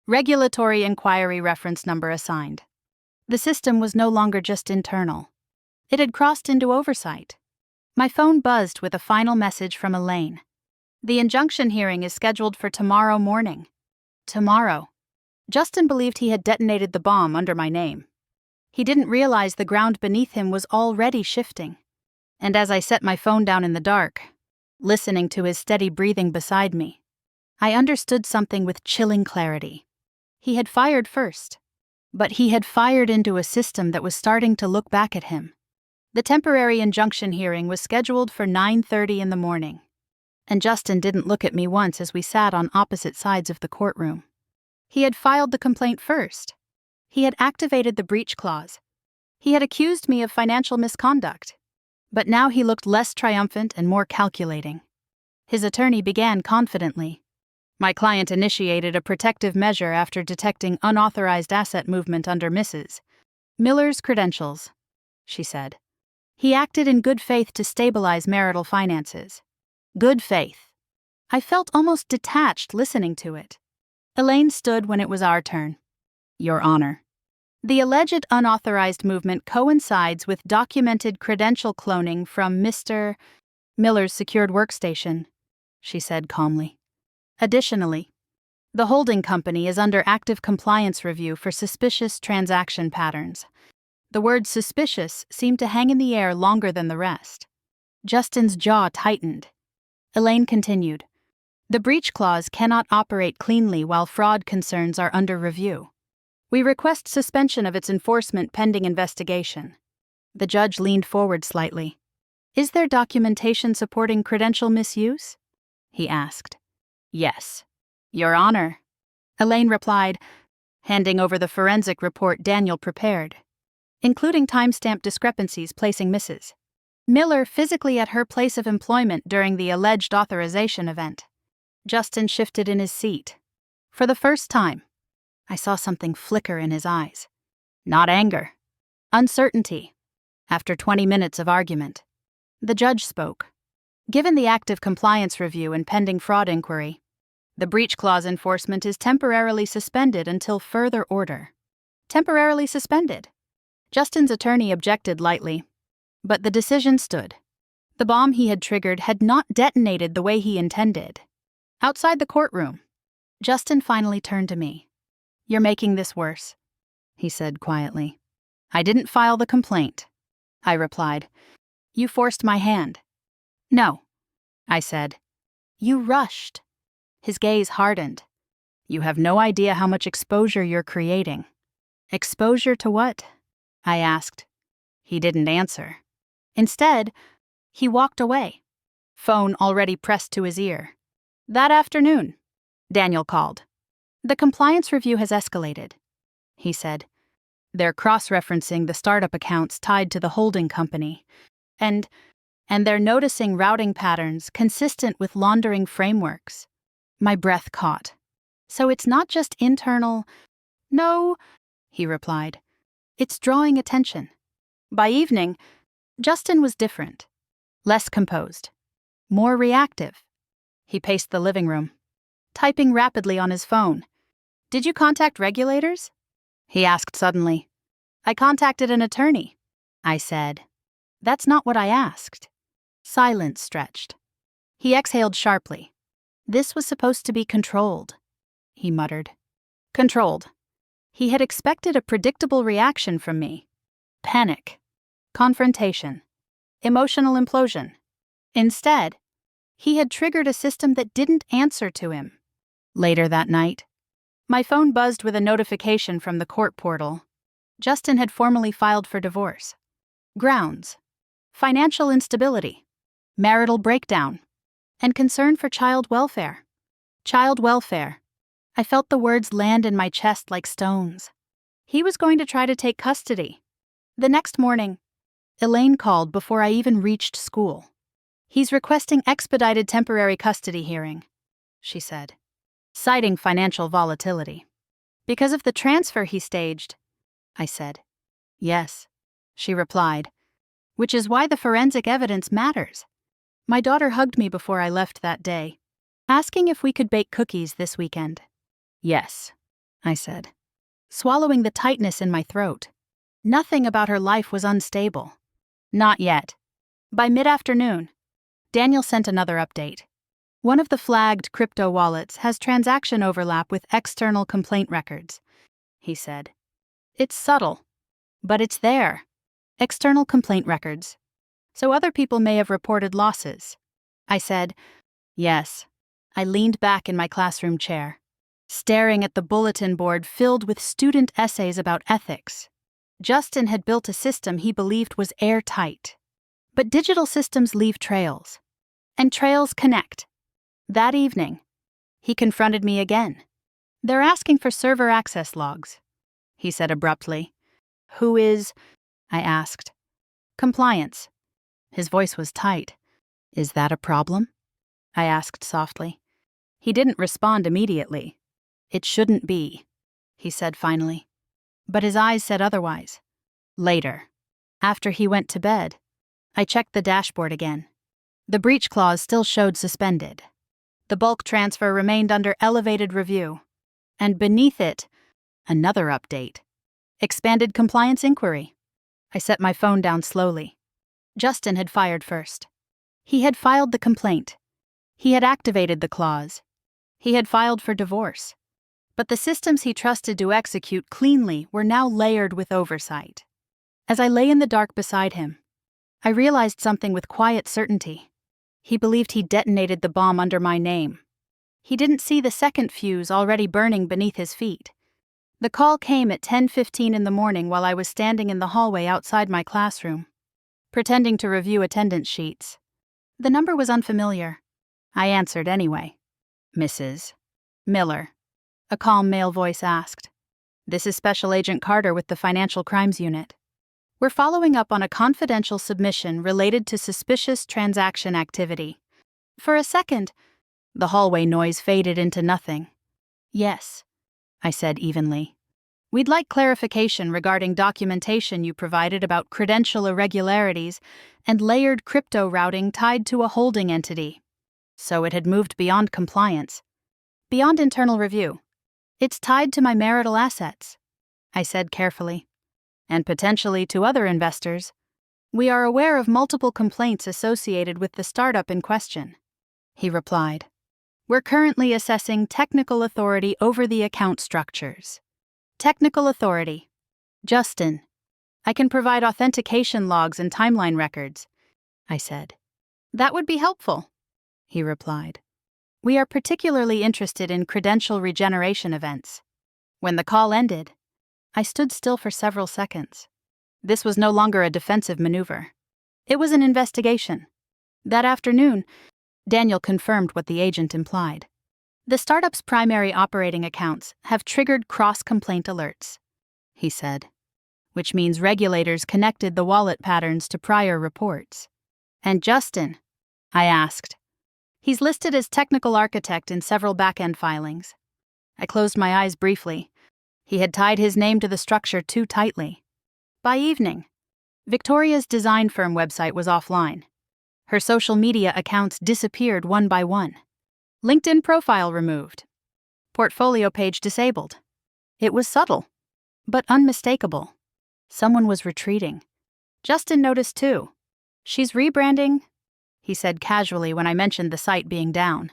Regulatory inquiry reference number assigned. The system was no longer just internal. It had crossed into oversight. My phone buzzed with a final message from Elaine. The injunction hearing is scheduled for tomorrow morning. Tomorrow. Justin believed he had detonated the bomb under my name. He didn't realize the ground beneath him was already shifting. And as I set my phone down in the dark, listening to his steady breathing beside me, I understood something with chilling clarity. He had fired first, but he had fired into a system that was starting to look back at him. The temporary injunction hearing was scheduled for 9:30 in the morning, and Justin didn't look at me once as we sat on opposite sides of the courtroom. He had filed the complaint first. He had activated the breach clause. He had accused me of financial misconduct. But now he looked less triumphant and more calculating. His attorney began confidently. My client initiated a protective measure after detecting unauthorized asset movement under Mrs. Miller's credentials, she said. He acted in good faith to stabilize marital finances. Good faith. I felt almost detached listening to it. Elaine stood when it was our turn. Your Honor. The alleged unauthorized movement coincides with documented credential cloning from Mr. Miller's secured workstation, she said calmly. Additionally, the holding company is under active compliance review for suspicious transaction patterns. The word suspicious seemed to hang in the air longer than the rest. Justin's jaw tightened. Elaine continued. The breach clause cannot operate cleanly while fraud concerns are under review. We request suspension of its enforcement pending investigation. The judge leaned forward slightly. Is there documentation supporting credential misuse? He asked. Yes, Your Honor, Elaine replied, handing over the forensic report Daniel prepared, including timestamp discrepancies placing Mrs. Miller physically at her place of employment during the alleged authorization event. Justin shifted in his seat. For the first time, I saw something flicker in his eyes. Not anger. Uncertainty. After 20 minutes of argument, the judge spoke. Given the active compliance review and pending fraud inquiry, the breach clause enforcement is temporarily suspended until further order. Temporarily suspended. Justin's attorney objected lightly, but the decision stood. The bomb he had triggered had not detonated the way he intended. Outside the courtroom, Justin finally turned to me. You're making this worse, he said quietly. I didn't file the complaint, I replied. You forced my hand. No, I said. You rushed. His gaze hardened. You have no idea how much exposure you're creating. Exposure to what? I asked. He didn't answer. Instead, he walked away, phone already pressed to his ear. That afternoon, Daniel called. The compliance review has escalated, he said. They're cross-referencing the startup accounts tied to the holding company, and they're noticing routing patterns consistent with laundering frameworks. My breath caught. So it's not just internal. No, he replied. It's drawing attention. By evening, Justin was different, less composed. More reactive. He paced the living room, typing rapidly on his phone. Did you contact regulators? He asked suddenly. I contacted an attorney, I said. That's not what I asked. Silence stretched. He exhaled sharply. This was supposed to be controlled, he muttered. Controlled. He had expected a predictable reaction from me. Panic. Confrontation. Emotional implosion. Instead, he had triggered a system that didn't answer to him. Later that night, my phone buzzed with a notification from the court portal. Justin had formally filed for divorce. Grounds: financial instability, marital breakdown, and concern for child welfare. Child welfare. I felt the words land in my chest like stones. He was going to try to take custody. The next morning, Elaine called before I even reached school. He's requesting expedited temporary custody hearing, she said, citing financial volatility. Because of the transfer he staged, I said. Yes, she replied, which is why the forensic evidence matters. My daughter hugged me before I left that day, asking if we could bake cookies this weekend. Yes, I said, swallowing the tightness in my throat. Nothing about her life was unstable. Not yet. By mid-afternoon, Daniel sent another update. One of the flagged crypto wallets has transaction overlap with external complaint records, he said. It's subtle, but it's there. External complaint records. So other people may have reported losses. I said, yes. I leaned back in my classroom chair, staring at the bulletin board filled with student essays about ethics. Justin had built a system he believed was airtight. But digital systems leave trails, and trails connect. That evening, he confronted me again. They're asking for server access logs, he said abruptly. Who is? I asked. Compliance. His voice was tight. Is that a problem? I asked softly. He didn't respond immediately. It shouldn't be, he said finally. But his eyes said otherwise. Later, after he went to bed, I checked the dashboard again. The breach clause still showed suspended. The bulk transfer remained under elevated review. And beneath it, another update. Expanded compliance inquiry. I set my phone down slowly. Justin had fired first. He had filed the complaint. He had activated the clause. He had filed for divorce. But the systems he trusted to execute cleanly were now layered with oversight. As I lay in the dark beside him, I realized something with quiet certainty. He believed he detonated the bomb under my name. He didn't see the second fuse already burning beneath his feet. The call came at 10:15 in the morning while I was standing in the hallway outside my classroom, pretending to review attendance sheets. The number was unfamiliar. I answered anyway. Mrs. Miller, a calm male voice asked. This is Special Agent Carter with the Financial Crimes Unit. We're following up on a confidential submission related to suspicious transaction activity. For a second, the hallway noise faded into nothing. Yes, I said evenly. We'd like clarification regarding documentation you provided about credential irregularities and layered crypto routing tied to a holding entity. So it had moved beyond compliance, beyond internal review. It's tied to my marital assets, I said carefully, and potentially to other investors. We are aware of multiple complaints associated with the startup in question, he replied. We're currently assessing technical authority over the account structures. Technical authority. Justin, I can provide authentication logs and timeline records, I said. That would be helpful, he replied. We are particularly interested in credential regeneration events. When the call ended, I stood still for several seconds. This was no longer a defensive maneuver. It was an investigation. That afternoon, Daniel confirmed what the agent implied. The startup's primary operating accounts have triggered cross-complaint alerts, he said, which means regulators connected the wallet patterns to prior reports. And Justin? I asked. He's listed as technical architect in several back-end filings. I closed my eyes briefly. He had tied his name to the structure too tightly. By evening, Victoria's design firm website was offline. Her social media accounts disappeared one by one. LinkedIn profile removed. Portfolio page disabled. It was subtle, but unmistakable. Someone was retreating. Justin noticed too. "She's rebranding," he said casually when I mentioned the site being down.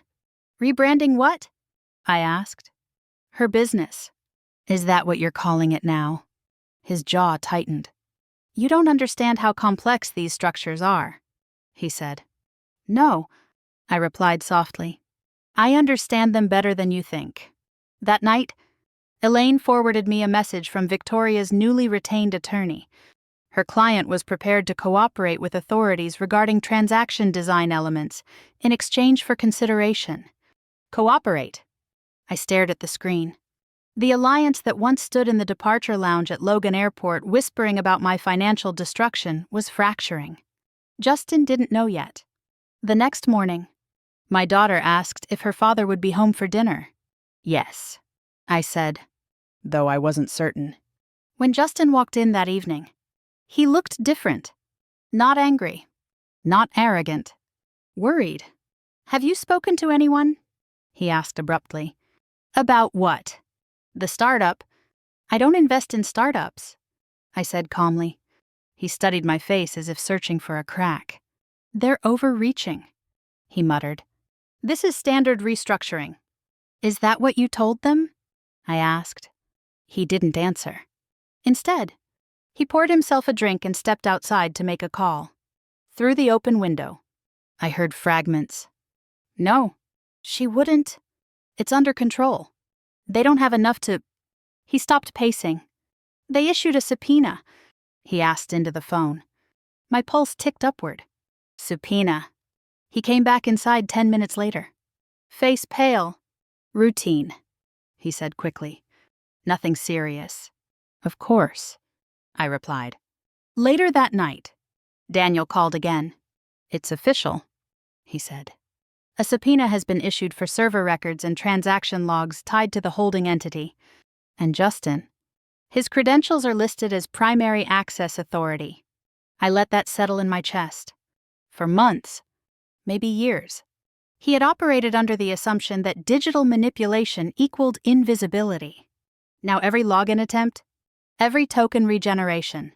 "Rebranding what?" I asked. "Her business." "Is that what you're calling it now?" His jaw tightened. "You don't understand how complex these structures are," he said. "No," I replied softly. "I understand them better than you think." That night, Elaine forwarded me a message from Victoria's newly retained attorney. Her client was prepared to cooperate with authorities regarding transaction design elements in exchange for consideration. Cooperate? I stared at the screen. The alliance that once stood in the departure lounge at Logan Airport whispering about my financial destruction was fracturing. Justin didn't know yet. The next morning, my daughter asked if her father would be home for dinner. "Yes," I said, though I wasn't certain. When Justin walked in that evening, he looked different. Not angry. Not arrogant. Worried. "Have you spoken to anyone?" he asked abruptly. "About what?" "The startup." "I don't invest in startups," I said calmly. He studied my face as if searching for a crack. "They're overreaching," he muttered. "This is standard restructuring." "Is that what you told them?" I asked. He didn't answer. Instead, he poured himself a drink and stepped outside to make a call. Through the open window, I heard fragments. "No, she wouldn't. It's under control. They don't have enough to—" He stopped pacing. "They issued a subpoena," he asked into the phone. My pulse ticked upward. Subpoena. He came back inside 10 minutes later. Face pale. "Routine," he said quickly. "Nothing serious." "Of course," I replied. Later that night, Daniel called again. "It's official," he said. "A subpoena has been issued for server records and transaction logs tied to the holding entity. And Justin, his credentials are listed as primary access authority." I let that settle in my chest. For months, maybe years, he had operated under the assumption that digital manipulation equaled invisibility. Now every login attempt, every token regeneration,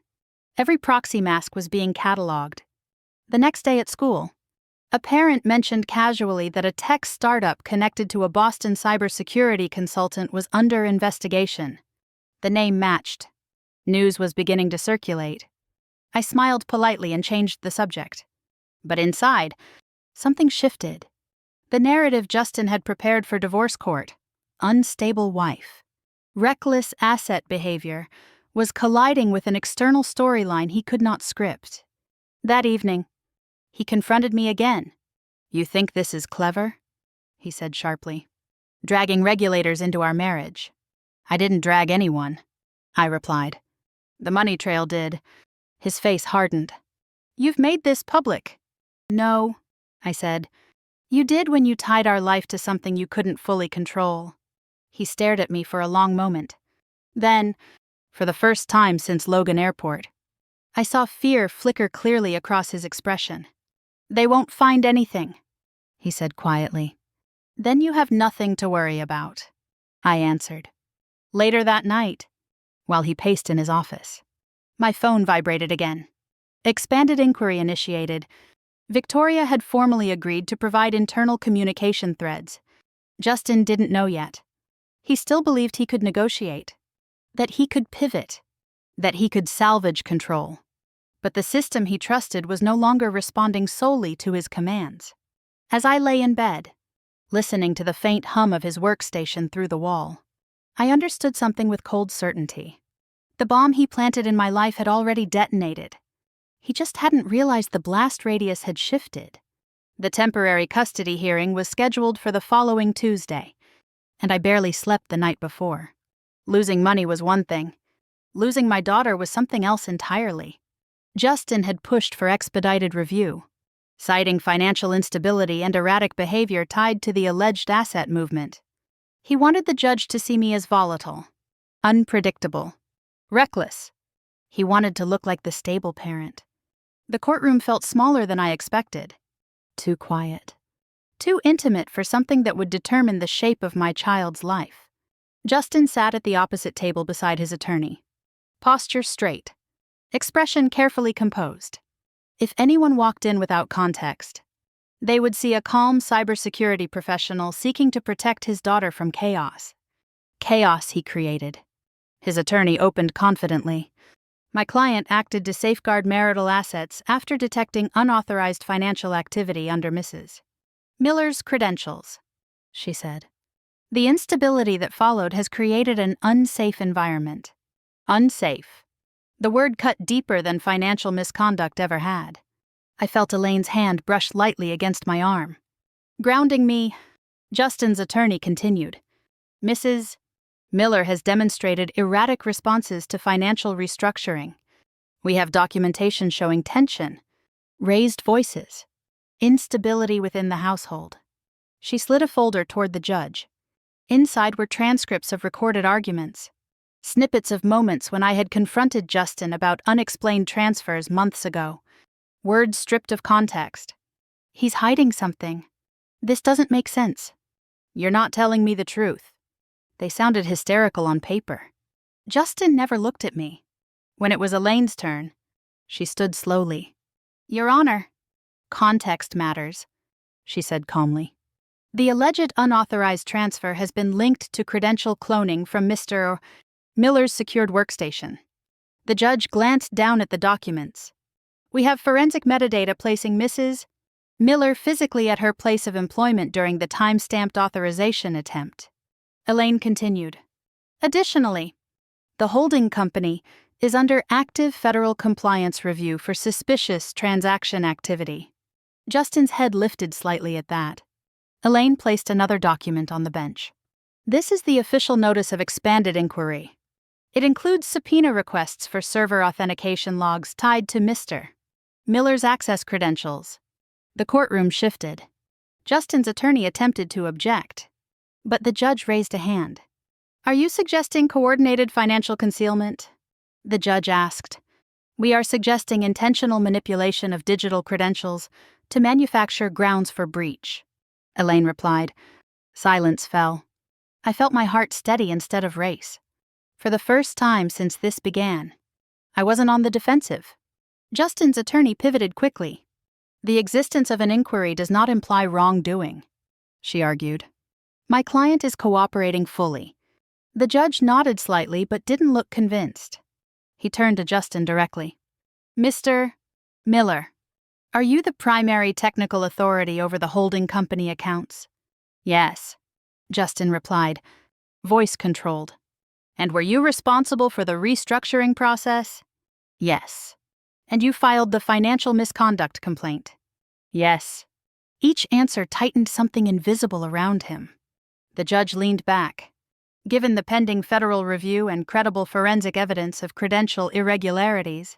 every proxy mask was being cataloged. The next day at school, a parent mentioned casually that a tech startup connected to a Boston cybersecurity consultant was under investigation. The name matched. News was beginning to circulate. I smiled politely and changed the subject. But inside, something shifted. The narrative Justin had prepared for divorce court, unstable wife, reckless asset behavior, was colliding with an external storyline he could not script. That evening, he confronted me again. "You think this is clever?" he said sharply. "Dragging regulators into our marriage." "I didn't drag anyone," I replied. "The money trail did." His face hardened. "You've made this public." "No," I said. "You did when you tied our life to something you couldn't fully control." He stared at me for a long moment. Then, for the first time since Logan Airport, I saw fear flicker clearly across his expression. "They won't find anything," he said quietly. "Then you have nothing to worry about," I answered. Later that night, while he paced in his office, my phone vibrated again. Expanded inquiry initiated. Victoria had formally agreed to provide internal communication threads. Justin didn't know yet. He still believed he could negotiate, that he could pivot, that he could salvage control. But the system he trusted was no longer responding solely to his commands. As I lay in bed, listening to the faint hum of his workstation through the wall, I understood something with cold certainty. The bomb he planted in my life had already detonated. He just hadn't realized the blast radius had shifted. The temporary custody hearing was scheduled for the following Tuesday, and I barely slept the night before. Losing money was one thing. Losing my daughter was something else entirely. Justin had pushed for expedited review, citing financial instability and erratic behavior tied to the alleged asset movement. He wanted the judge to see me as volatile, unpredictable, reckless. He wanted to look like the stable parent. The courtroom felt smaller than I expected. too quiet. Too intimate for something that would determine the shape of my child's life. Justin sat at the opposite table beside his attorney. Posture straight. Expression carefully composed. If anyone walked in without context, they would see a calm cybersecurity professional seeking to protect his daughter from chaos. Chaos he created. His attorney opened confidently. My client acted to safeguard marital assets after detecting unauthorized financial activity under Mrs. Miller's credentials, she said. The instability that followed has created an unsafe environment. Unsafe. The word cut deeper than financial misconduct ever had. I felt Elaine's hand brush lightly against my arm. Grounding me, Justin's attorney continued. Mrs. Miller has demonstrated erratic responses to financial restructuring. We have documentation showing tension, raised voices, instability within the household. She slid a folder toward the judge. Inside were transcripts of recorded arguments, snippets of moments when I had confronted Justin about unexplained transfers months ago, words stripped of context. He's hiding something. This doesn't make sense. You're not telling me the truth. They sounded hysterical on paper. Justin never looked at me. When it was Elaine's turn, she stood slowly. Your Honor, context matters, she said calmly. The alleged unauthorized transfer has been linked to credential cloning from Mr. Miller's secured workstation. The judge glanced down at the documents. We have forensic metadata placing Mrs. Miller physically at her place of employment during the time-stamped authorization attempt. Elaine continued. Additionally, the holding company is under active federal compliance review for suspicious transaction activity. Justin's head lifted slightly at that. Elaine placed another document on the bench. This is the official notice of expanded inquiry. It includes subpoena requests for server authentication logs tied to Mr. Miller's access credentials. The courtroom shifted. Justin's attorney attempted to object, but the judge raised a hand. Are you suggesting coordinated financial concealment? The judge asked. We are suggesting intentional manipulation of digital credentials to manufacture grounds for breach, Elaine replied. Silence fell. I felt my heart steady instead of race. For the first time since this began, I wasn't on the defensive. Justin's attorney pivoted quickly. The existence of an inquiry does not imply wrongdoing, she argued. My client is cooperating fully. The judge nodded slightly but didn't look convinced. He turned to Justin directly. Mr. Miller, are you the primary technical authority over the holding company accounts? Yes, Justin replied, voice controlled. And were you responsible for the restructuring process? Yes. And you filed the financial misconduct complaint? Yes. Each answer tightened something invisible around him. The judge leaned back. Given the pending federal review and credible forensic evidence of credential irregularities,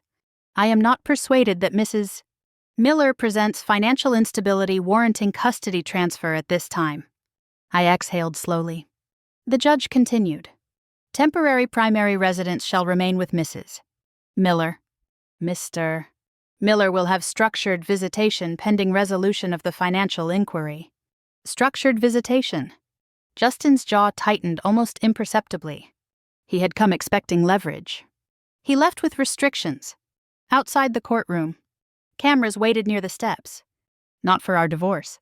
I am not persuaded that Mrs. Miller presents financial instability warranting custody transfer at this time. I exhaled slowly. The judge continued. Temporary primary residence shall remain with Mrs. Miller. Mr. Miller will have structured visitation pending resolution of the financial inquiry. Structured visitation. Justin's jaw tightened almost imperceptibly. He had come expecting leverage. He left with restrictions. Outside the courtroom, cameras waited near the steps. Not for our divorce,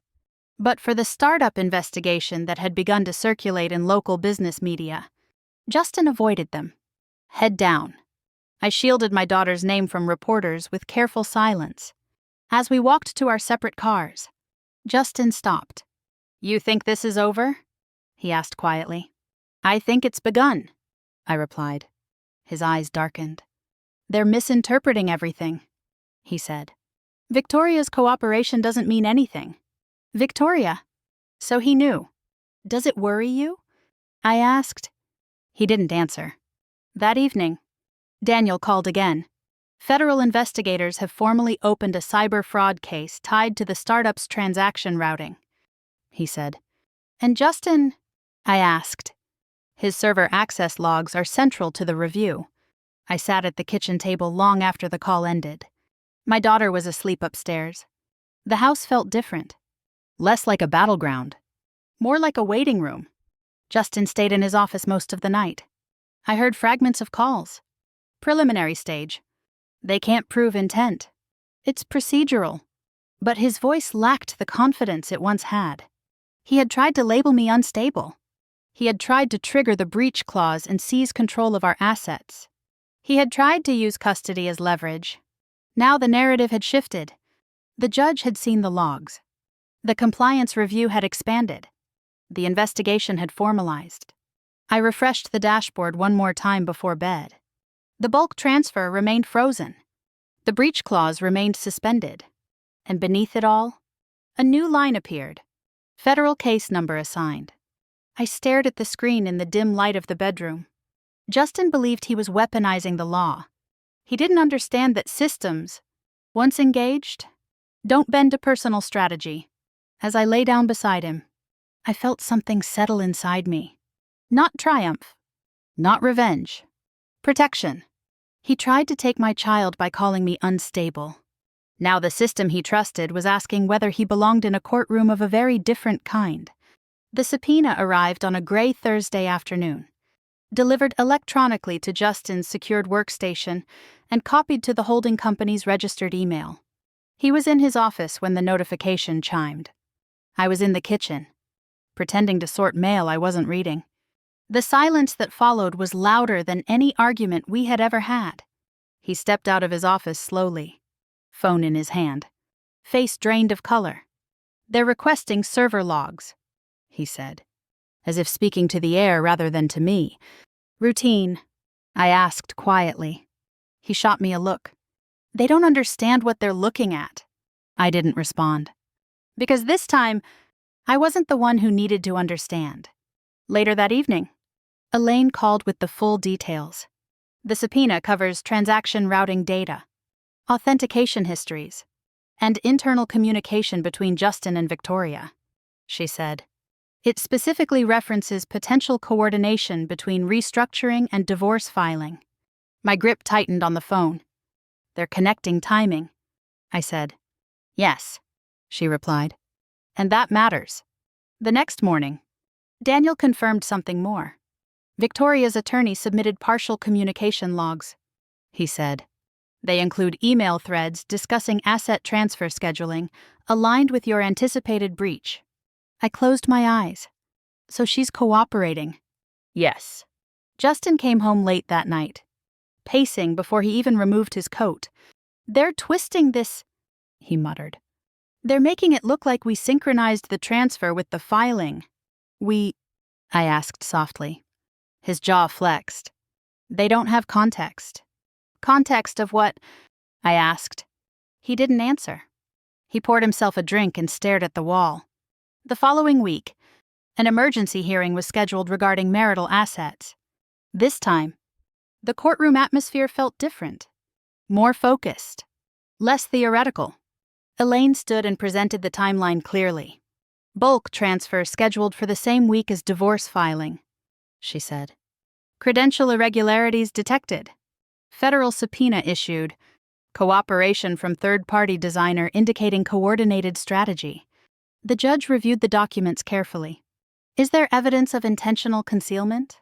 but for the startup investigation that had begun to circulate in local business media. Justin avoided them. Head down. I shielded my daughter's name from reporters with careful silence. As we walked to our separate cars, Justin stopped. You think this is over? He asked quietly. I think it's begun, I replied. His eyes darkened. They're misinterpreting everything, he said. Victoria's cooperation doesn't mean anything. Victoria. So he knew. Does it worry you? I asked. He didn't answer. That evening, Daniel called again. Federal investigators have formally opened a cyber fraud case tied to the startup's transaction routing, he said. And Justin, I asked. His server access logs are central to the review. I sat at the kitchen table long after the call ended. My daughter was asleep upstairs. The house felt different. Less like a battleground. More like a waiting room. Justin stayed in his office most of the night. I heard fragments of calls. Preliminary stage. They can't prove intent. It's procedural. But his voice lacked the confidence it once had. He had tried to label me unstable. He had tried to trigger the breach clause and seize control of our assets. He had tried to use custody as leverage. Now the narrative had shifted. The judge had seen the logs. The compliance review had expanded. The investigation had formalized. I refreshed the dashboard one more time before bed. The bulk transfer remained frozen. The breach clause remained suspended. And beneath it all, a new line appeared. Federal case number assigned. I stared at the screen in the dim light of the bedroom. Justin believed he was weaponizing the law. He didn't understand that systems, once engaged, don't bend to personal strategy. As I lay down beside him, I felt something settle inside me. Not triumph. Not revenge. Protection. He tried to take my child by calling me unstable. Now the system he trusted was asking whether he belonged in a courtroom of a very different kind. The subpoena arrived on a gray Thursday afternoon, delivered electronically to Justin's secured workstation and copied to the holding company's registered email. He was in his office when the notification chimed. I was in the kitchen, pretending to sort mail I wasn't reading. The silence that followed was louder than any argument we had ever had. He stepped out of his office slowly, phone in his hand, face drained of color. "They're requesting server logs," he said, as if speaking to the air rather than to me. "Routine," I asked quietly. He shot me a look. "They don't understand what they're looking at." I didn't respond. Because this time, I wasn't the one who needed to understand. Later that evening, Elaine called with the full details. The subpoena covers transaction routing data, authentication histories, and internal communication between Justin and Victoria, she said. It specifically references potential coordination between restructuring and divorce filing. My grip tightened on the phone. "They're connecting timing," I said. "Yes," she replied. "And that matters." The next morning, Daniel confirmed something more. Victoria's attorney submitted partial communication logs, he said. They include email threads discussing asset transfer scheduling aligned with your anticipated breach. I closed my eyes. So she's cooperating. Yes. Justin came home late that night, pacing before he even removed his coat. "They're twisting this," he muttered. "They're making it look like we synchronized the transfer with the filing." I asked softly. His jaw flexed. "They don't have context." "Context of what?" I asked. He didn't answer. He poured himself a drink and stared at the wall. The following week, an emergency hearing was scheduled regarding marital assets. This time, the courtroom atmosphere felt different, more focused, less theoretical. Elaine stood and presented the timeline clearly. "Bulk transfer scheduled for the same week as divorce filing," she said. "Credential irregularities detected. Federal subpoena issued. Cooperation from third-party designer indicating coordinated strategy." The judge reviewed the documents carefully. "Is there evidence of intentional concealment?"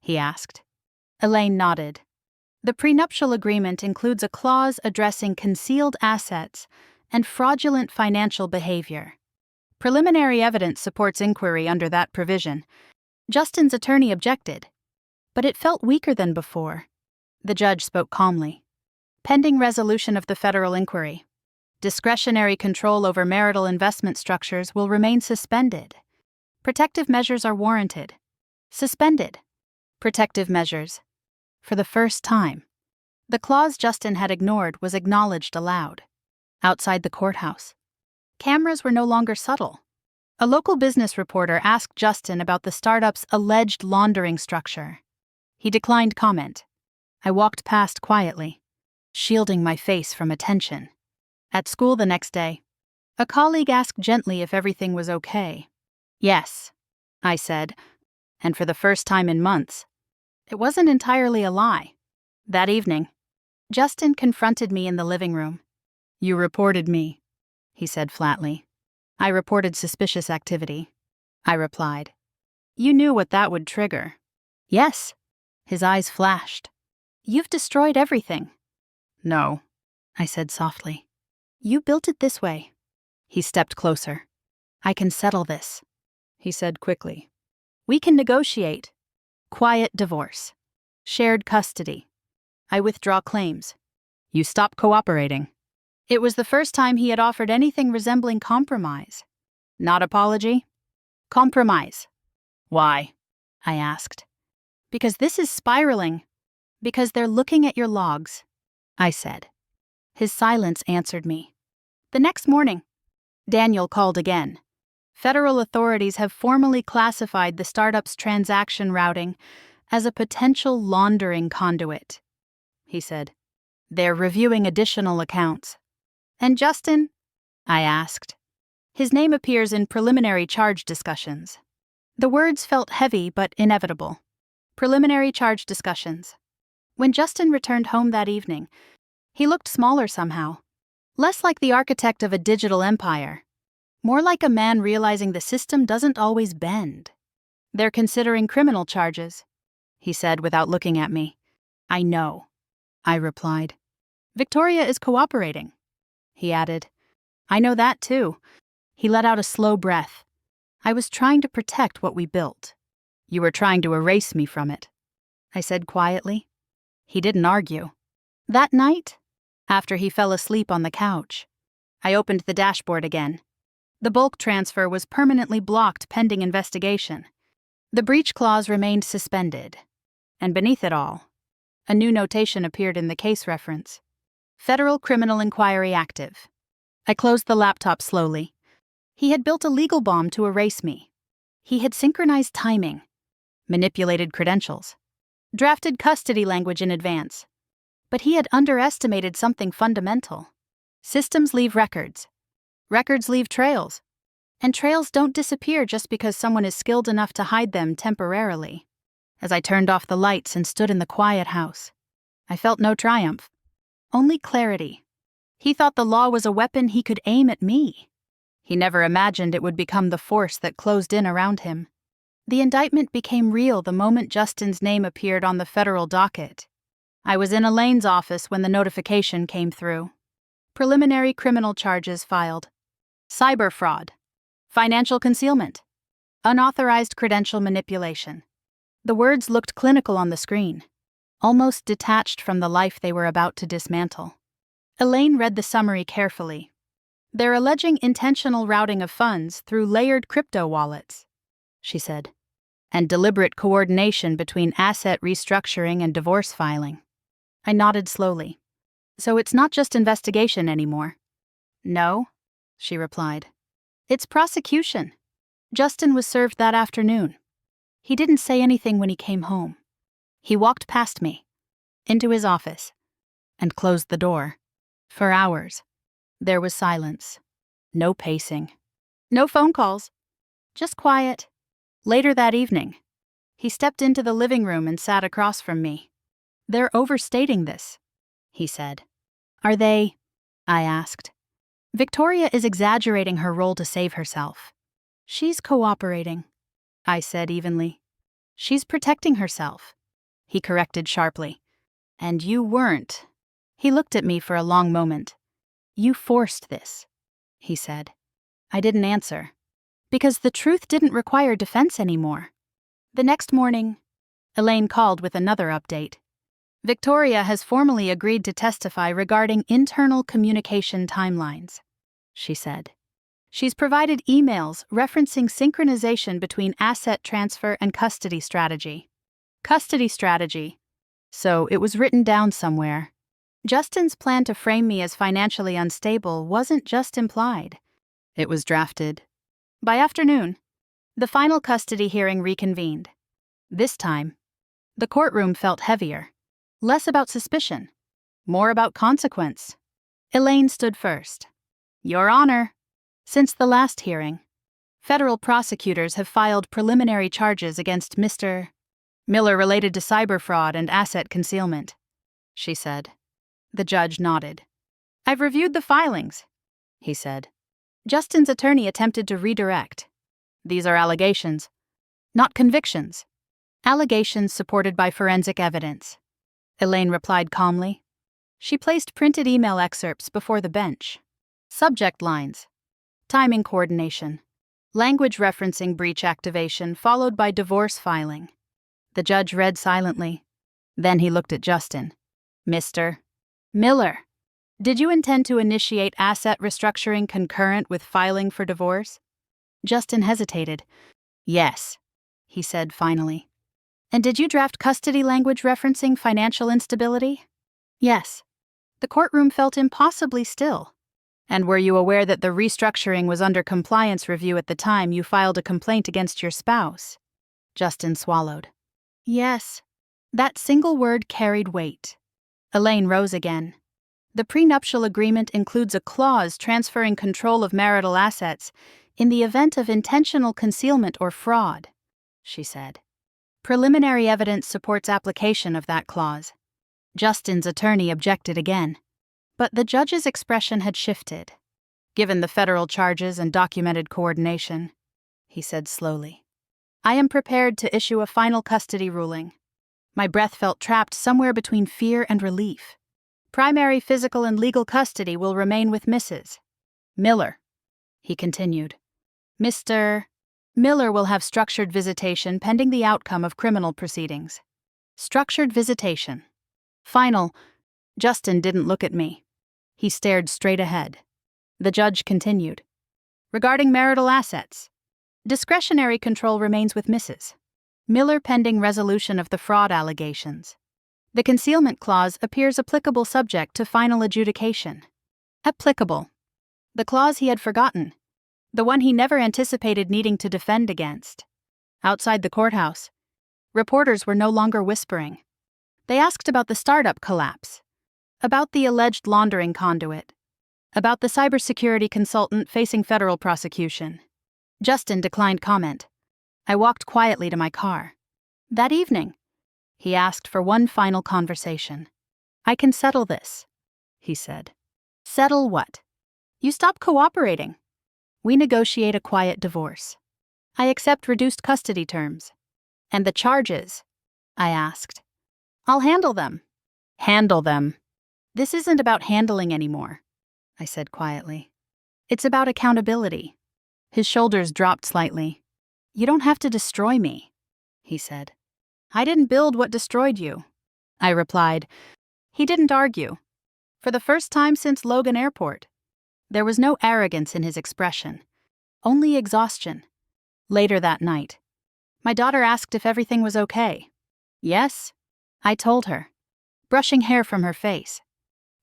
he asked. Elaine nodded. "The prenuptial agreement includes a clause addressing concealed assets and fraudulent financial behavior. Preliminary evidence supports inquiry under that provision." Justin's attorney objected, but it felt weaker than before. The judge spoke calmly. "Pending resolution of the federal inquiry, discretionary control over marital investment structures will remain suspended. Protective measures are warranted." Suspended. Protective measures. For the first time, the clause Justin had ignored was acknowledged aloud. Outside the courthouse, cameras were no longer subtle. A local business reporter asked Justin about the startup's alleged laundering structure. He declined comment. I walked past quietly, shielding my face from attention. At school the next day, a colleague asked gently if everything was okay. "Yes," I said, and for the first time in months, it wasn't entirely a lie. That evening, Justin confronted me in the living room. "You reported me," he said flatly. I reported suspicious activity. I replied. You knew what that would trigger. Yes. His eyes flashed. You've destroyed everything. No, I said softly. You built it this way. He stepped closer. I can settle this, he said quickly. We can negotiate. Quiet divorce. Shared custody. I withdraw claims. You stop cooperating. It was the first time he had offered anything resembling compromise. Not apology? Compromise. Why? I asked. Because this is spiraling. Because they're looking at your logs, I said. His silence answered me. The next morning, Daniel called again. Federal authorities have formally classified the startup's transaction routing as a potential laundering conduit, he said. They're reviewing additional accounts. And Justin? I asked. His name appears in preliminary charge discussions. The words felt heavy but inevitable. Preliminary charge discussions. When Justin returned home that evening, he looked smaller somehow. Less like the architect of a digital empire. More like a man realizing the system doesn't always bend. They're considering criminal charges, he said without looking at me. I know, I replied. Victoria is cooperating, he added. I know that too. He let out a slow breath. I was trying to protect what we built. You were trying to erase me from it, I said quietly. He didn't argue. That night, after he fell asleep on the couch, I opened the dashboard again. The bulk transfer was permanently blocked pending investigation. The breach clause remained suspended. And beneath it all, a new notation appeared in the case reference. Federal Criminal Inquiry active. I closed the laptop slowly. He had built a legal bomb to erase me. He had synchronized timing, manipulated credentials, drafted custody language in advance. But he had underestimated something fundamental. Systems leave records. Records leave trails. And trails don't disappear just because someone is skilled enough to hide them temporarily. As I turned off the lights and stood in the quiet house, I felt no triumph. Only clarity. He thought the law was a weapon he could aim at me. He never imagined it would become the force that closed in around him. The indictment became real the moment Justin's name appeared on the federal docket. I was in Elaine's office when the notification came through. Preliminary criminal charges filed. Cyber fraud. Financial concealment. Unauthorized credential manipulation. The words looked clinical on the screen, almost detached from the life they were about to dismantle. Elaine read the summary carefully. They're alleging intentional routing of funds through layered crypto wallets, she said, and deliberate coordination between asset restructuring and divorce filing. I nodded slowly. So it's not just investigation anymore. No, she replied. It's prosecution. Justin was served that afternoon. He didn't say anything when he came home. He walked past me, into his office, and closed the door. For hours, there was silence. No pacing. No phone calls. Just quiet. Later that evening, he stepped into the living room and sat across from me. They're overstating this, he said. Are they? I asked. Victoria is exaggerating her role to save herself. She's cooperating, I said evenly. She's protecting herself, he corrected sharply. And you weren't. He looked at me for a long moment. You forced this, he said. I didn't answer. Because the truth didn't require defense anymore. The next morning, Elaine called with another update. Victoria has formally agreed to testify regarding internal communication timelines, she said. She's provided emails referencing synchronization between asset transfer and custody strategy. Custody strategy. So it was written down somewhere. Justin's plan to frame me as financially unstable wasn't just implied. It was drafted. By afternoon, the final custody hearing reconvened. This time, the courtroom felt heavier. Less about suspicion, more about consequence. Elaine stood first. Your Honor, since the last hearing, federal prosecutors have filed preliminary charges against Mr. Miller related to cyber fraud and asset concealment, she said. The judge nodded. I've reviewed the filings, he said. Justin's attorney attempted to redirect. These are allegations, not convictions. Allegations supported by forensic evidence. Elaine replied calmly. She placed printed email excerpts before the bench. Subject lines. Timing coordination. Language referencing breach activation followed by divorce filing. The judge read silently. Then he looked at Justin. Mr. Miller, did you intend to initiate asset restructuring concurrent with filing for divorce? Justin hesitated. Yes, he said finally. And did you draft custody language referencing financial instability? Yes. The courtroom felt impossibly still. And were you aware that the restructuring was under compliance review at the time you filed a complaint against your spouse? Justin swallowed. Yes. That single word carried weight. Elaine rose again. The prenuptial agreement includes a clause transferring control of marital assets in the event of intentional concealment or fraud, she said. Preliminary evidence supports application of that clause. Justin's attorney objected again. But the judge's expression had shifted. Given the federal charges and documented coordination, he said slowly, I am prepared to issue a final custody ruling. My breath felt trapped somewhere between fear and relief. Primary physical and legal custody will remain with Mrs. Miller, he continued. Mr. Miller will have structured visitation pending the outcome of criminal proceedings. Structured visitation. Final. Justin didn't look at me. He stared straight ahead. The judge continued. Regarding marital assets, discretionary control remains with Mrs. Miller pending resolution of the fraud allegations. The concealment clause appears applicable subject to final adjudication. Applicable. The clause he had forgotten. The one he never anticipated needing to defend against. Outside the courthouse, reporters were no longer whispering. They asked about the startup collapse, about the alleged laundering conduit, about the cybersecurity consultant facing federal prosecution. Justin declined comment. I walked quietly to my car. That evening, he asked for one final conversation. I can settle this, he said. Settle what? You stop cooperating. We negotiate a quiet divorce. I accept reduced custody terms. And the charges? I asked. I'll handle them. Handle them. This isn't about handling anymore, I said quietly. It's about accountability. His shoulders dropped slightly. You don't have to destroy me, he said. I didn't build what destroyed you, I replied. He didn't argue. For the first time since Logan Airport, there was no arrogance in his expression, only exhaustion. Later that night, my daughter asked if everything was okay. Yes, I told her, brushing hair from her face.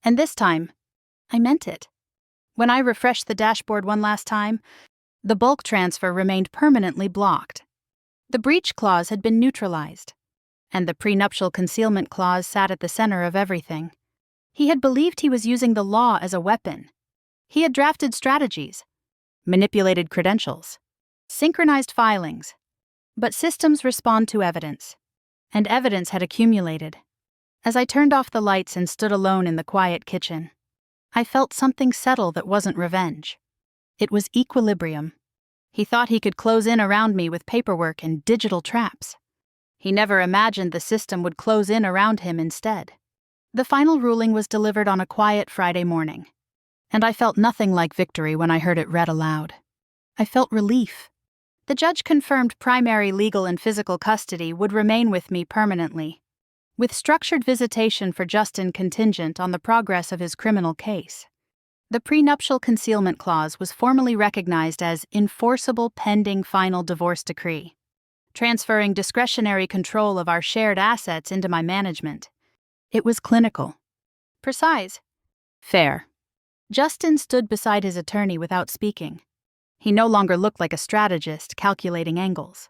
And this time, I meant it. When I refreshed the dashboard one last time, the bulk transfer remained permanently blocked. The breach clause had been neutralized, and the prenuptial concealment clause sat at the center of everything. He had believed he was using the law as a weapon. He had drafted strategies, manipulated credentials, synchronized filings. But systems respond to evidence, and evidence had accumulated. As I turned off the lights and stood alone in the quiet kitchen, I felt something settle that wasn't revenge. It was equilibrium. He thought he could close in around me with paperwork and digital traps. He never imagined the system would close in around him instead. The final ruling was delivered on a quiet Friday morning, and I felt nothing like victory when I heard it read aloud. I felt relief. The judge confirmed primary legal and physical custody would remain with me permanently, with structured visitation for Justin contingent on the progress of his criminal case. The prenuptial concealment clause was formally recognized as enforceable pending final divorce decree, transferring discretionary control of our shared assets into my management. It was clinical, precise, fair. Justin stood beside his attorney without speaking. He no longer looked like a strategist calculating angles.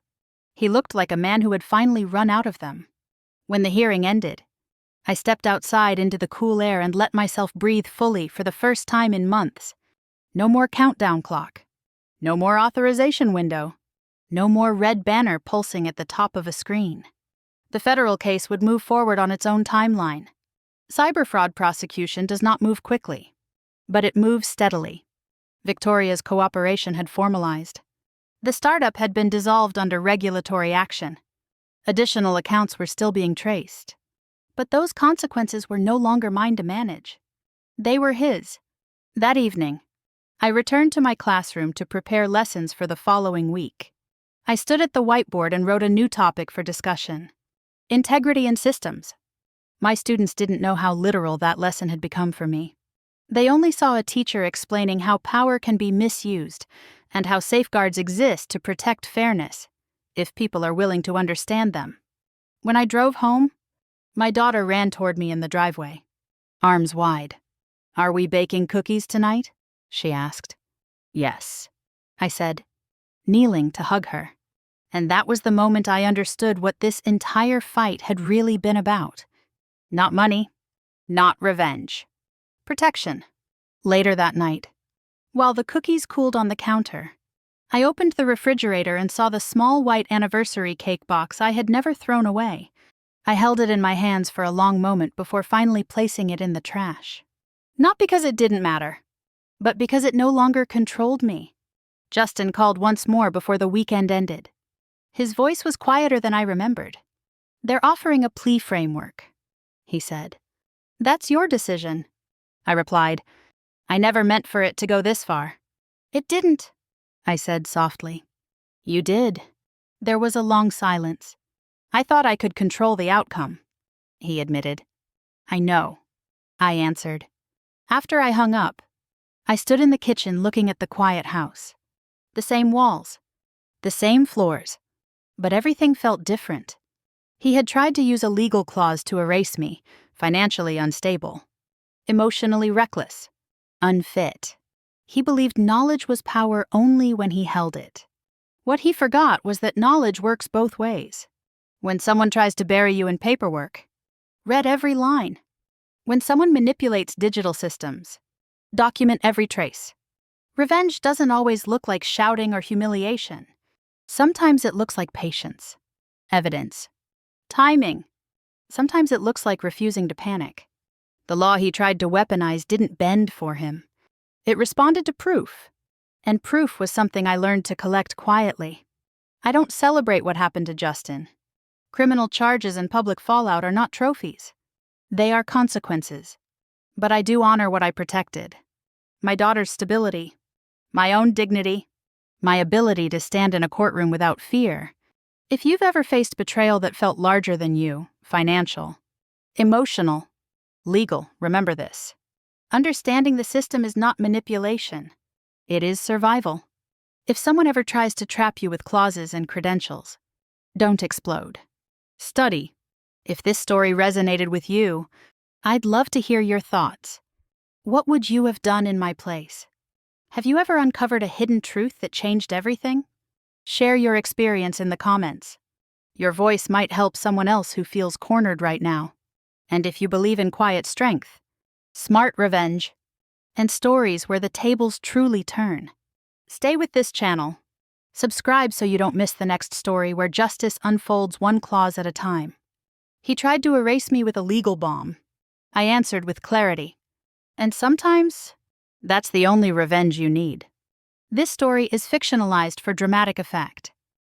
He looked like a man who had finally run out of them. When the hearing ended, I stepped outside into the cool air and let myself breathe fully for the first time in months. No more countdown clock. No more authorization window. No more red banner pulsing at the top of a screen. The federal case would move forward on its own timeline. Cyber fraud prosecution does not move quickly, but it moves steadily. Victoria's cooperation had formalized. The startup had been dissolved under regulatory action. Additional accounts were still being traced. But those consequences were no longer mine to manage. They were his. That evening, I returned to my classroom to prepare lessons for the following week. I stood at the whiteboard and wrote a new topic for discussion: integrity in systems. My students didn't know how literal that lesson had become for me. They only saw a teacher explaining how power can be misused and how safeguards exist to protect fairness, if people are willing to understand them. When I drove home, my daughter ran toward me in the driveway, arms wide. "Are we baking cookies tonight?" she asked. "Yes," I said, kneeling to hug her. And that was the moment I understood what this entire fight had really been about. Not money, not revenge. Protection. Later that night, while the cookies cooled on the counter, I opened the refrigerator and saw the small white anniversary cake box I had never thrown away. I held it in my hands for a long moment before finally placing it in the trash. Not because it didn't matter, but because it no longer controlled me. Justin called once more before the weekend ended. His voice was quieter than I remembered. "They're offering a plea framework," he said. "That's your decision," I replied. "I never meant for it to go this far." "It didn't," I said softly. "You did." There was a long silence. "I thought I could control the outcome," he admitted. "I know," I answered. After I hung up, I stood in the kitchen looking at the quiet house. The same walls, the same floors, but everything felt different. He had tried to use a legal clause to erase me, financially unstable, emotionally reckless, unfit. He believed knowledge was power only when he held it. What he forgot was that knowledge works both ways. When someone tries to bury you in paperwork, read every line. When someone manipulates digital systems, document every trace. Revenge doesn't always look like shouting or humiliation. Sometimes it looks like patience, evidence, timing. Sometimes it looks like refusing to panic. The law he tried to weaponize didn't bend for him. It responded to proof, and proof was something I learned to collect quietly. I don't celebrate what happened to Justin. Criminal charges and public fallout are not trophies. They are consequences. But I do honor what I protected. My daughter's stability, my own dignity, my ability to stand in a courtroom without fear. If you've ever faced betrayal that felt larger than you, financial, emotional, legal, remember this. Understanding the system is not manipulation. It is survival. If someone ever tries to trap you with clauses and credentials, don't explode. Study. If this story resonated with you, I'd love to hear your thoughts. What would you have done in my place? Have you ever uncovered a hidden truth that changed everything? Share your experience in the comments. Your voice might help someone else who feels cornered right now. And if you believe in quiet strength, smart revenge, and stories where the tables truly turn, stay with this channel. Subscribe so you don't miss the next story where justice unfolds one clause at a time. He tried to erase me with a legal bomb. I answered with clarity. And sometimes, that's the only revenge you need. This story is fictionalized for dramatic effect.